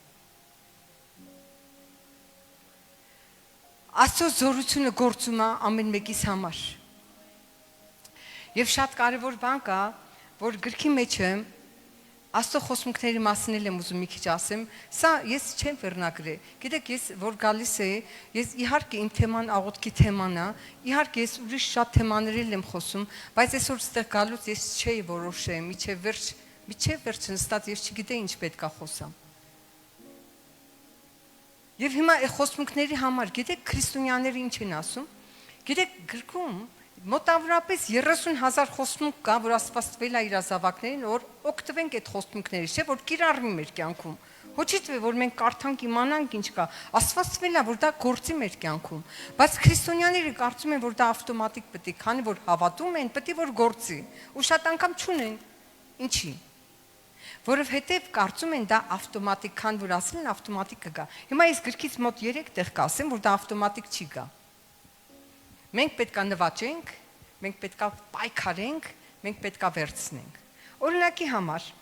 Աստծո զորությունը գործում է ամեն մեկիս համար։ Եվ շատ կարևոր բան կա, որ գրքի մեջ է Աստծո խոստմունքների մասին եմ ուզում մի քիչ ասեմ, սա ես չեմ վերնագրել։ Գիտեք, ես որ գալիս եմ, ես իհարկե իմ թեման աղոթքի թեման է, իհարկե ես ուրիշ շատ թեմաներել եմ խոսում, բայց այսօր ստեղ գալուց ես չէի որոշեմ, միջև վերջ նստած ես չգիտեի ինչ պետք է խոսամ։ Եվ հիմա այդ խոստմունքների համար, գիտեք, քրիստոնյաները ինչ են ասում։ Գիտեք, գրքում մոտավորապես 30,000 խոստմունք կա, որ Աստված տվել է իր ազավակներին, որ օգտվենք այդ խոստմունքներից, չէ՞ որ կիրառվի մեր կյանքում։ Հոչից որ մենք կարդանք իմանանք ինչ կա, Աստված թվելա որ դա գործի մեր կյանքում, բայց քրիստոնյաները կարծում են որ դա ավտոմատիկ պետք է, քանի որ հավատում են, պետք է որ գործի, ու շատ անգամ չունեն, ինչի, որովհետև կարծում են դա ավտոմատիկ, քան որ ասել են ավտոմատիկ կգա, հիմա ես գրքից մոտ 3 տեղ կասեմ, որ դա ավտոմատիկ չի գա, մենք պետք է նվաճենք, մենք պետք է պայքարենք, մենք պետք է վերցնենք, օրինակի համար,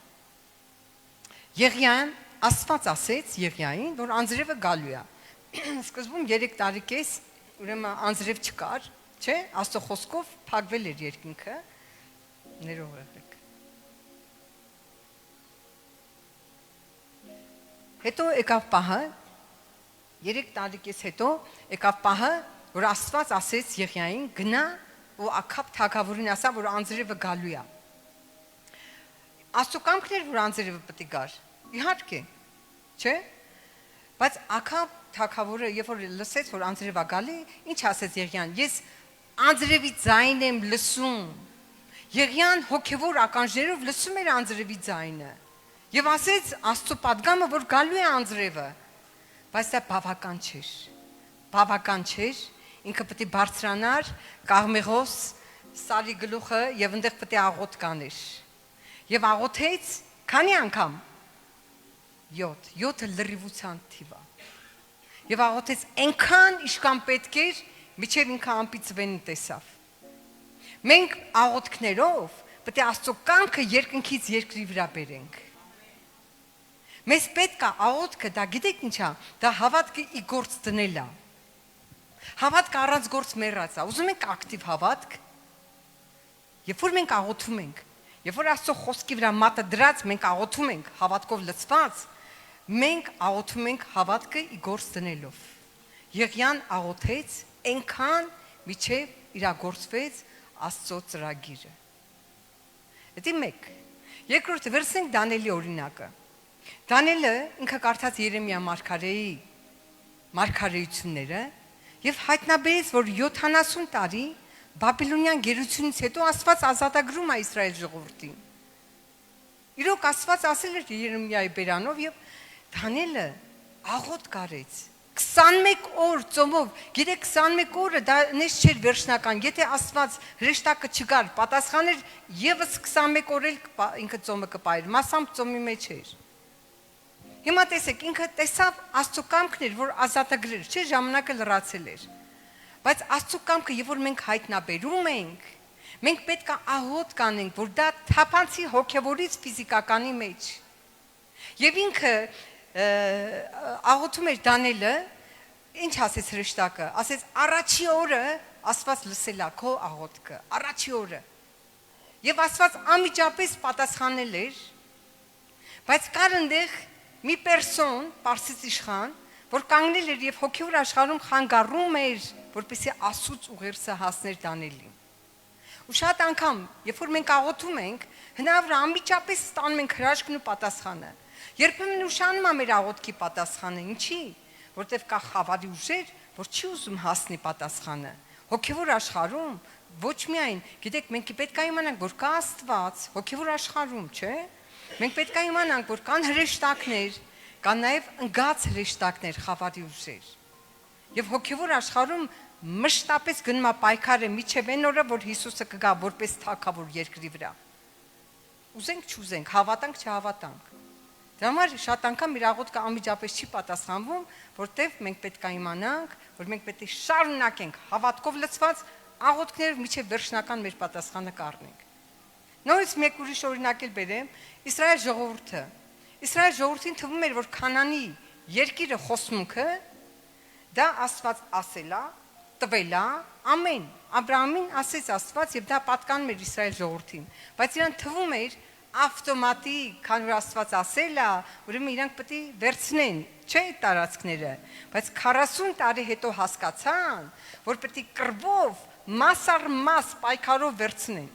Եղիան Աստված ասեց Եղիային, որ անձրևը գալու է։ Սկզբում 3 տարի կես, ուրեմն անձրև չկար, չէ՞, Աստծո խոսքով փակվել էր երկինքը։ Ներող եղեք։ Հետո եկավ պահը, 3 տարի կես հետո եկավ պահը, որ Աստված ասեց Եղիային, գնա ու Աքաբ թագավորին ասա, որ անձրևը գալու է։ Աստծո կամքն էր, որ անձրևը պետք է գար։ Իհարկե, չէ՞, բայց Աքաբ թագավորը երբ որ լսեց որ անձրև է գալի, ինչ ասեց Եղիան, ես անձրևի ձայն եմ լսում։ Եղիան հոգևոր ականջներով լսում էր անձրևի ձայնը։ Եվ ասեց Աստծո պատգամը, որ գալու է անձրևը, բայց դա բավական չէր։ Բավական չէր, ինքը պետք է բարձրանար Կաղմեղոս Սարի գլուխը եւ այնտեղ պետք է աղոթ կաներ։ Եվ աղոթեց քանի անգամ 7 լրիվության թիվը։ Եվ աղոթեց այնքան իշքան պետք էր, միջև ինքը ամպիծվեն տեսավ։ Մենք աղոթքներով պետք է Աստծո կամքը երկնքից երկրի վրա բերենք։ Մեզ պետք է աղոթքը, դա գիտեք ինչ է, դա հավատքը ի գործ դնել է։ Հավատքը առանց գործ մեռած է։ Ուզում ենք ակտիվ հավատք։ Երբ որ մենք աղոթում ենք, երբ որ Աստծո խոսքի վրա մատը դրած մենք աղոթում ենք հավատքով լցված, մենք աղոթում ենք հավատքը ի գործ դնելով։ Եղիան աղոթեց այնքան միջև իրագործվեց Աստծո ծրագիրը։ Դա մեկ։ Երկրորդը վերցնենք Դանիելի օրինակը։ Դանիելը ինքը կարդաց Երեմիա մարգարեի մարգարեությունները եւ հայտնաբերեց, որ 70 տարի Բաբելոնյան գերությունից հետո Աստված ազատագրում է Իսրայել ժողովրդին։ Իրոք Աստված ասել էր Երեմիայի բերանով եւ Դանիելը աղոթ կարեց 21 օր ծոմով, գիտեք 21 օրը դա նես չէր վերջնական, եթե Աստված հրեշտակը չգար, պատասխաներ եւս 21 օր էլ ինքը ծոմը կպայր, մասամբ ծոմի մեջ էր։ Հիմա տեսեք, ինքը տեսավ Աստծո կամքն էր, որ ազատագրեր, չէ, ժամանակը լրացել էր։ Բայց Աստծո կամքը, երբ որ մենք հայտնաբերում ենք, մենք պետք է աղոթ կանենք, որ դա թափանցի հոգևորից ֆիզիկականի մեջ։ Եվ ինքը աղոթում էր Դանիելը, ինչ ասեց հրեշտակը, ասեց առաջի օրը Աստված լսել է քո աղոթքը, առաջի օրը։ Եվ Աստված անմիջապես պատասխանել էր, բայց կար այնտեղ մի պերսոն, Պարսից իշխան, որ կանգնել էր եւ հոգևոր աշխարհում խանգարում էր, որպեսզի Աստծուց ուղերձը հասներ Դանիելին։ Ու շատ անգամ, երբ որ մենք աղոթում ենք, հնարավոր է անմիջապես ստանում ենք հրաշքն ու պատասխանը։ Երբեմն ուշանում է մեր աղոթքի պատասխանը, ինչի՞, որտեվ կա խավարի ուժեր, որ չի ուզում հասնի պատասխանը։ Հոգևոր աշխարհում ոչ միայն, գիտեք, մենք պետք է իմանանք, որ կա Աստված հոգևոր աշխարհում, չէ՞։ Մենք պետք է իմանանք, որ կան հրեշտակներ, կան նաև ընկած հրեշտակներ, խավարի ուժեր։ Եվ հոգևոր աշխարհում մշտապես գնում է պայքարը միջև այն օրը, որ Հիսուսը կգա որպես թագավոր երկրի վրա։ Ուզենք չուզենք, հավատանք չհավատանք։ Դրա համար շատ անգամ իր աղոթքը անմիջապես չի պատասխանվում, որտեղ մենք պետք է իմանանք, որ մենք պետք է շարունակենք հավատքով լցված աղոթքներով միջև վերջնական մեր պատասխանը կառնենք։ Նորից մեկ ուրիշ օրինակ էլ բերեմ, Իսրայել ժողովուրդը։ Իսրայել ժողովրդին թվում էր, որ Քանանի երկիրը խոսմունքը դա Աստված ասել է, տվել է, ամեն։ Աբրահամին ասեց Աստված եւ դա պատկանում էր Իսրայել ժողովրդին, բայց իրան թվում էր ավտոմատիկ, քան որ Աստված ասել է, ուրեմն իրանք պետք է վերցնեն, չէ՞ տարածքները, բայց 40 տարի հետո հասկացան, որ պետք է կռվով, մաս առ մաս պայքարով վերցնեն։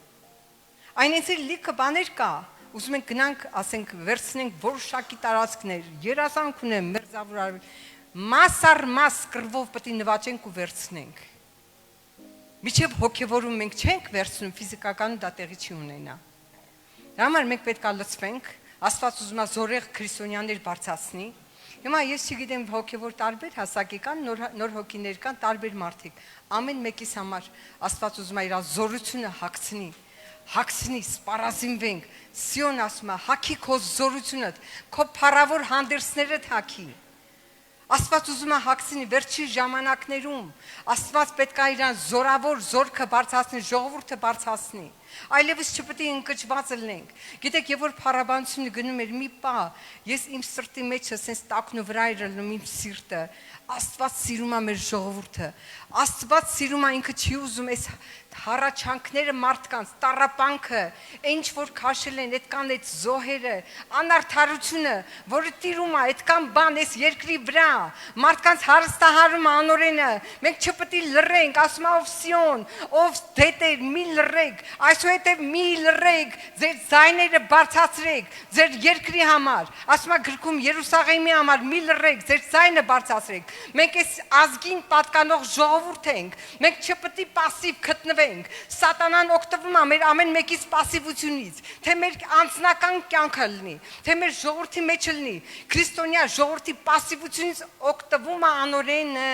Այնինքն լիքը բաներ կա, ուզում ենք գնանք, ասենք, վերցնենք որոշակի տարածքներ, երազանք ունեմ, մերձավոր մաս առ մաս կռվով պետք է նվաճենք ու վերցնենք։ Միջև հոգևորում մենք չենք վերցնում, ֆիզիկական դա տեղի չի ունենա։ Դրա համար մենք պետք է լցվենք Աստված ուզում է զորեղ քրիստոնյաներ բարձրացնի։ Հիմա ես չգիտեմ հոգևոր տարբեր հասակի կան, նոր հոգիներ կան, տարբեր մարդիկ։ Ամեն մեկիս համար Աստված ուզում է իր զորությունը հագցնի, սպառազինվենք։ Սիոն ասում է, հագի քո զորությունը, քո փառավոր հանդերձներդ հագի։ Աստված ուզում է հագցնի վերջին ժամանակներում։ Աստված պետք է իրան զորավոր զորքը բարձրացնի, ժողովուրդը բարձրացնի։ Այլևս չպետք է ընկճված լինենք։ Գիտեք, երբ որ փառաբանությունը գնում էր մի պահ, ես իմ սրտի մեջ ասես տակն ու վրա էր լնում իմ սիրտը։ Աստված սիրում է մեր ժողովուրդը։ Աստված սիրում է, ինքը չի ուզում այս հառաչանքները մարդկանց, տառապանքը, ինչ որ քաշել են, այդքան այդ զոհերը, անարդարությունը, որը տիրում է, այդքան բան այս երկրի վրա, մարդկանց հարստահարում անօրենը, մենք չպետք է լռենք, ասում է ով Սիոն, ով դետեր, մի լռեք, այսուհետև մի լռեք, ձեր ձայները բարձրացրեք, ձեր երկրի համար, ասում է գրքում Երուսաղեմի համար մի լռեք, ձեր ձայնը բարձրացրեք, մենք այս ազգին պատկանող ժողովուրդ ենք, մենք չպետք է пассив գտնվենք, սատանան օգտվում է մեր ամեն մեկից пассивությունից, թե մեր անձնական կյանքը լինի, թե մեր ժողովրդի մեջ լինի, քրիստոնյա ժողովրդի пассивությունից օգտվում է անօրենը,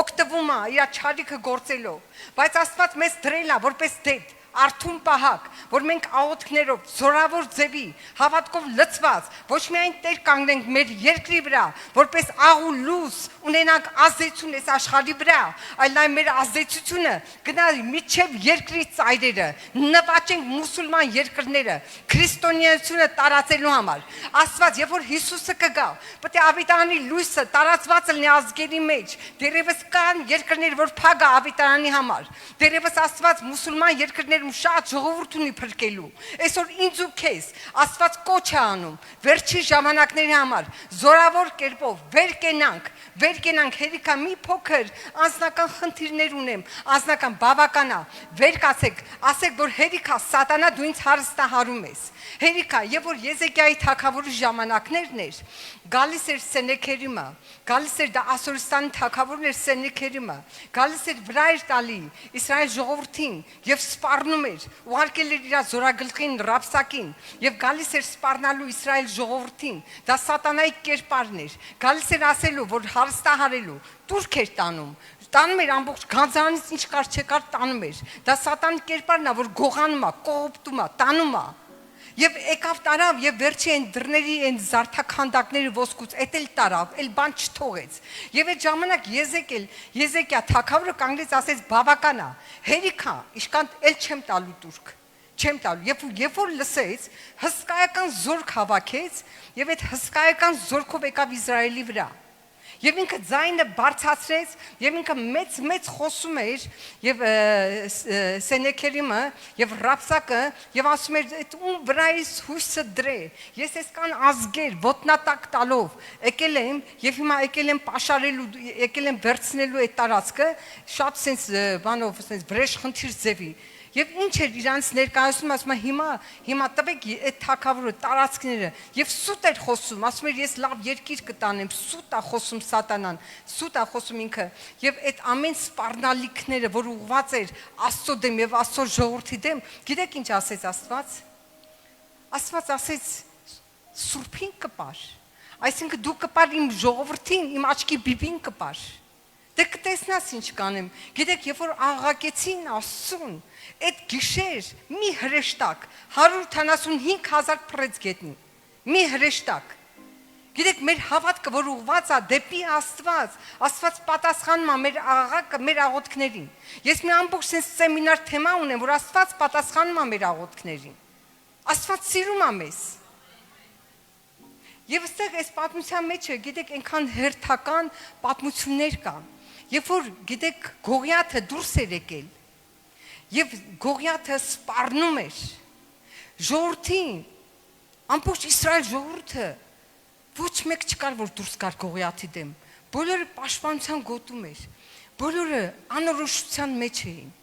օգտվում է իր չարիքը գործելով, բայց Աստված մեզ դրել է որպես դետ, արթուն պահակ, որ մենք աղոթքներով, զորավոր ձևի, հավատքով լցված, ոչ միայն տեր կանգնենք մեր երկրի վրա, որպես աղ ու լույս ունենանք ազդեցություն այս աշխարհի վրա, այլ նաև մեր ազդեցությունը գնա միջև երկրի ծայրերը, նվաճենք մուսուլման երկրները, քրիստոնեությունը տարածելու համար։ Աստված, երբ որ Հիսուսը կգա, պետք է ավետարանի լույսը տարածված լինի ազգերի մեջ։ Դեռևս կան երկրներ, որ փակ է ավետարանի համար։ Դեռևս Աստված մուսուլման երկրներ շատ ժողովուրդ ունի փրկելու։ Այսօր ինձ ու քեզ Աստված կոչ է անում վերջին ժամանակների համար զորավոր կերպով վեր կենանք, հերիքա մի փոքր անձնական խնդիրներ ունեմ, անձնական բավականա, վեր կացեք, ասեք, որ հերիքա սատանա դու ինձ հարստահարում ես։ Հերիքա, երբ որ Եզեկիայի թագավորի ժամանակներն էր, գալիս էր Սենեքերիմը, գալիս էր դա Ասորստանի թագավորն էր Սենեքերիմը, գալիս էր վրա էր տալի Իսրայել ժողովրդին եւ սպառնում էր, ուղարկել էր իր զորագլխին Ռաբսակին եւ գալիս էր սպառնալու Իսրայել ժողովրդին, դա սատանայի կերպարն էր, գալիս էր ասելու, որ հարստահարելու, տուրք էր տանում էր ամբողջ գանձարանից ինչ կար չկար տանում էր, դա սատանի կերպարն է, որ գողանում է, կողոպտում է, տանում է։ Եվ եկավ տարավ եւ վերջի այն դռների այն զարթաքանդակների ոսկուց էդ էլ տարավ, էլ բան չթողեց։ Եվ այդ ժամանակ Եզեկիա թագավորը կանգնեց ասեց բավական է, հերիքա, իշքան էլ չեմ տալու տուրք, չեմ տալու։ Երբ որ լսեց, հսկայական զորք հավաքեց եւ այդ հսկայական զորքով եկավ Իսրայելի վրա։ Եվ ինքը ձայնը բարձրացրեց եւ ինքը մեծ խոսում էր եւ Սենեքերիմը եւ Ռաբսակը եւ ասում էր այդ ում վրայից հույսը դրե ես այսքան ազգեր ոտնատակ տալով եկել եմ եւ հիմա եկել եմ պաշարելու եկել եմ վերցնելու այդ տարածքը շատ sense բանով sense վրեժ խնդիր ձևի Եվ ինչ էր իրանց ներկայացնում, ասում է հիմա տվեք այդ թագավորը տարածքները եւ սուտ էր խոսում, ասում էր ես լավ երկիր կտանեմ, սուտ է խոսում սատանան, սուտ է խոսում ինքը եւ այդ ամեն սպառնալիքները, որ ուղված էր Աստծո դեմ եւ Աստծո ժողովրդի դեմ, գիտեք ինչ ասեց Աստված։ Աստված ասեց սուրբին կպար, այսինքն դու կպար իմ ժողովրդին, իմ աչքի բիբին կպար։ Դե կտեսնաս ինչ կանեմ։ Գիտեք, երբ որ աղաղակեցին Աստծուն, այդ գիշեր մի հրեշտակ 175,000 փռեց գետնի։ Մի հրեշտակ։ Գիտեք, մեր հավատքը, որ ուղված է դեպի Աստված, Աստված պատասխանում է մեր աղաղակը, մեր աղոթքներին։ Ես մի ամբողջ սեմինար թեմա ունեմ, որ Աստված պատասխանում է մեր աղոթքներին։ Աստված սիրում է մեզ։ Եվ այստեղ այս պատմության մեջ է, գիտեք, այնքան հերթական պատմություններ կան։ Երբ որ գիտեք Գողիաթը դուրս էր եկել եւ Գողիաթը սպառնում էր ժողովրդին ամբողջ Իսրայել ժողովուրդը ոչ մեկ չկար որ դուրս գար Գողիաթի դեմ բոլորը պաշտպանության գոտում էր բոլորը անորոշության մեջ էին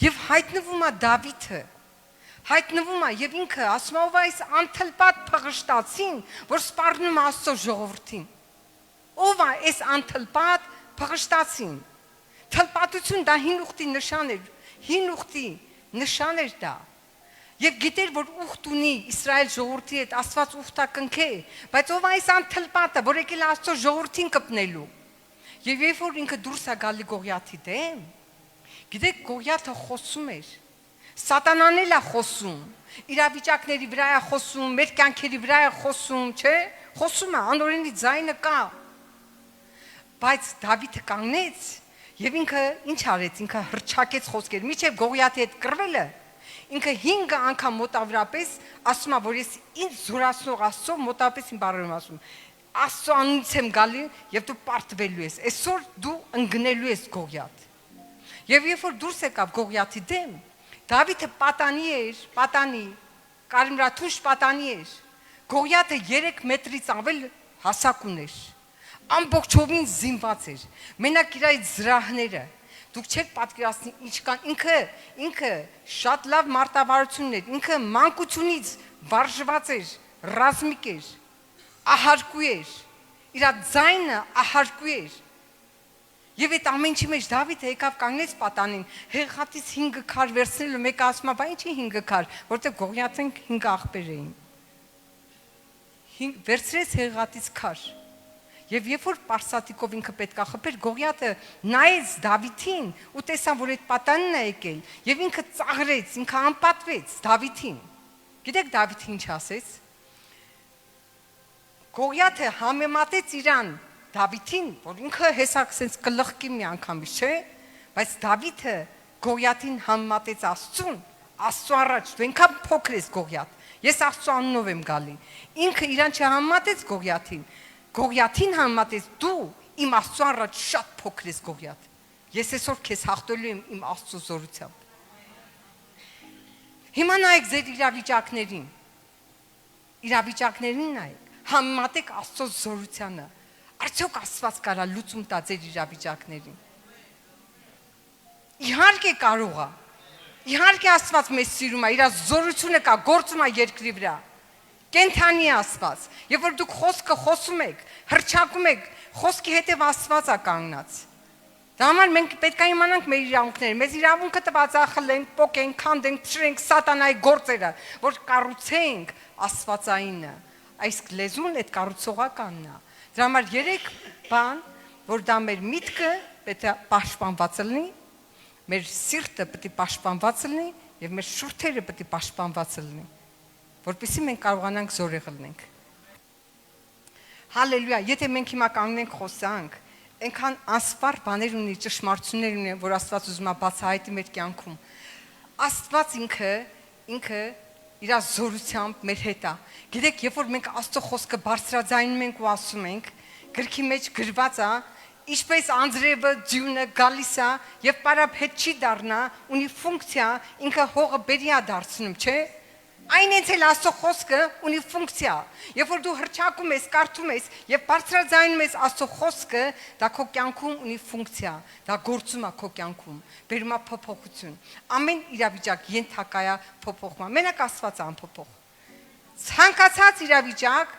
եւ հայտնվում է Դավիթը հայտնվում է եւ ինքը ասում է ով այս անթլպատ փղշտացին որ սպառնում է Աստծո ժողովրդին ով է այս անթլպատ փղշտացին թլպատություն դա հին ուխտի նշան էր դա Եվ գիտեր, որ ուխտ ունի Իսրայել ժողովրդի հետ Աստված ուխտա կնքե, բայց ով այս անթլպատը, որ եկել Աստծո ժողովրդին կպնելու։ Եվ երբ որ ինքը դուրս է գալի Գողիաթի դեմ, գիտեք Գողիաթը խոսում էր։ Սատանան էլ է խոսում, իրավիճակների վրա է խոսում, մեր կյանքերի վրա է խոսում, չէ՞։ Խոսում է, անօրենի ձայնը կա։ Բայց Դավիթը կանգնեց եւ ինքը ինչ արեց, ինքը հրճակեց խոսքեր, միջև Գողիաթի հետ կռվելը։ Ինքը 5 անգամ մոտավորապես ասում է, որ ես ինձ զորացնող Աստծո մոտավորապես իմ բառերում ասում։ Աստծո անունից եմ գալի եւ դու պարտվելու ես։ Այսօր դու ընկնելու ես Գողիաթ։ Եվ երբ որ դուրս եկավ Գողիաթի դեմ, Դավիթը պատանի էր, կարմրաթուշ պատանի էր։ Գողիաթը 3 մետրից ավել հասակ ուներ։ Ամբողջովին զինված էր։ Մենակ իր այդ զրահները դուք չեք պատկերացնի ինչ կան, ինքը շատ լավ մարտավարություն էր, ինքը մանկությունից վարժված էր, ռազմիկ էր, ահարկու էր, իր ձայնը ահարկու էր։ Եվ այդ ամեն ինչի մեջ Դավիթը եկավ կանգնեց պատանին, հեղատից 5 քար վերցնելու, մեկը ասում է, բա ինչի 5 քար, որտեղ Գողիաթին 5 աղբեր էին։ Վերցրեց հեղատից քար։ Եվ երբ որ Պարսատիկով ինքը պետք է խփեր, Գողիաթը նայեց Դավիթին ու տեսավ, որ այդ պատանին է եկել, եւ ինքը ծաղրեց, ինքը անպատվեց Դավիթին։ Գիտեք Դավիթը ինչ ասեց։ Գողիաթը համեմատեց իրան Դավիթին, որ ինքը հեսակ sense կլղկի մի անգամից, չէ՞, բայց Դավիթը Գողիաթին համեմատեց Աստծուն, Աստծո առաջ, դու ինքան փոքր ես Գողիաթ։ Ես Աստծո անունով եմ գալի։ Ինքը իրան չհամեմատեց Գողիաթին։ Գողիաթին համեմատեց դու իմ Աստծո առաջ շատ փոքր ես Գողիաթ։ Ես այսօր քեզ հաղթելու եմ իմ Աստծո զորությամբ։ Հիմա նայեք ձեր իրավիճակներին նայեք, համեմատեք Աստծո զորությանը։ Արդյոք Աստված կարա լուծում տա ձեր իրավիճակներին։ Իհարկե կարող է։ Իհարկե Աստված մեզ սիրում է, իր զորությունը կա, գործում է երկրի վրա։ Կենթանի Աստված, երբ որ դուք խոսքը խոսում եք, հրճակում եք, խոսքի հետև Աստված է կանգնած։ Դա համար մենք պետք է իմանանք մեր իրավունքները, մեզ իրավունքը տված է խլենք, պոկենք, քանդենք, փշրենք սատանայի գործերը, որ կառուցենք Աստվածայինը։ Այս լեզուն այդ կառուցողականն է։ Դրա համար 3 բան, որ դա մեր միտքը պետք է պաշտպանված լինի, մեր սիրտը պետք է պաշտպանված լինի եւ մեր շուրթերը պետք է պաշտպանված լինի, որպեսզի մենք կարողանանք զորեղ լինենք։ Հալելույա, եթե մենք հիմա կանգնենք խոսանք, այնքան անսպառ բաներ ունի, ճշմարտություններ ունի, որ Աստված ուզում է բացահայտի մեր կյանքում։ Աստված ինքը իր զորությամբ մեր հետ է։ Գիտեք, երբ որ մենք Աստծո խոսքը բարձրաձայնում ենք ու ասում ենք, գրքի մեջ գրված է, ինչպես անձրևը ձյունը գալիս է եւ պարապ հետ չի դառնա, ունի ֆունկցիա, ինքը հողը բերի է դարձնում, չէ՞։ Այն էլ Աստծո խոսքը ունի ֆունկցիա։ Երբ որ դու հրճակում ես, կարդում ես եւ բարձրաձայնում ես Աստծո խոսքը, դա քո կյանքում ունի ֆունկցիա, դա գործում է քո կյանքում, բերում է փոփոխություն։ Ամեն իրավիճակ ենթակա է փոփոխման։ Մենակ Աստված է անփոփոխ։ Ցանկացած իրավիճակ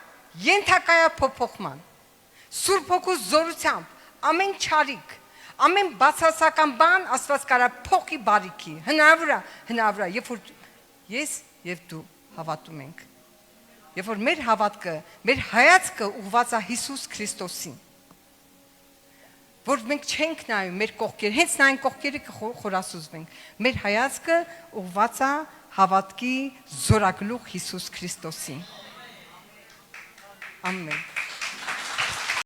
ենթակա է փոփոխման։ Սուրբ Հոգու զորությամբ ամեն չարիք, ամեն բացասական բան Աստված կարա փոխի բարիքի։ Հնարավոր է, երբ որ ես եւ դու հավատում ենք։ Երբ որ մեր հավատքը, մեր հայացքը ուղղված է Հիսուս Քրիստոսին, որ մենք չենք նայում մեր կողքերը, հենց նայեն կողքերը կխորասուզվենք։ Մեր հայացքը ուղղված է հավատքի զորագլուխ Հիսուս Քրիստոսին։ Ամեն։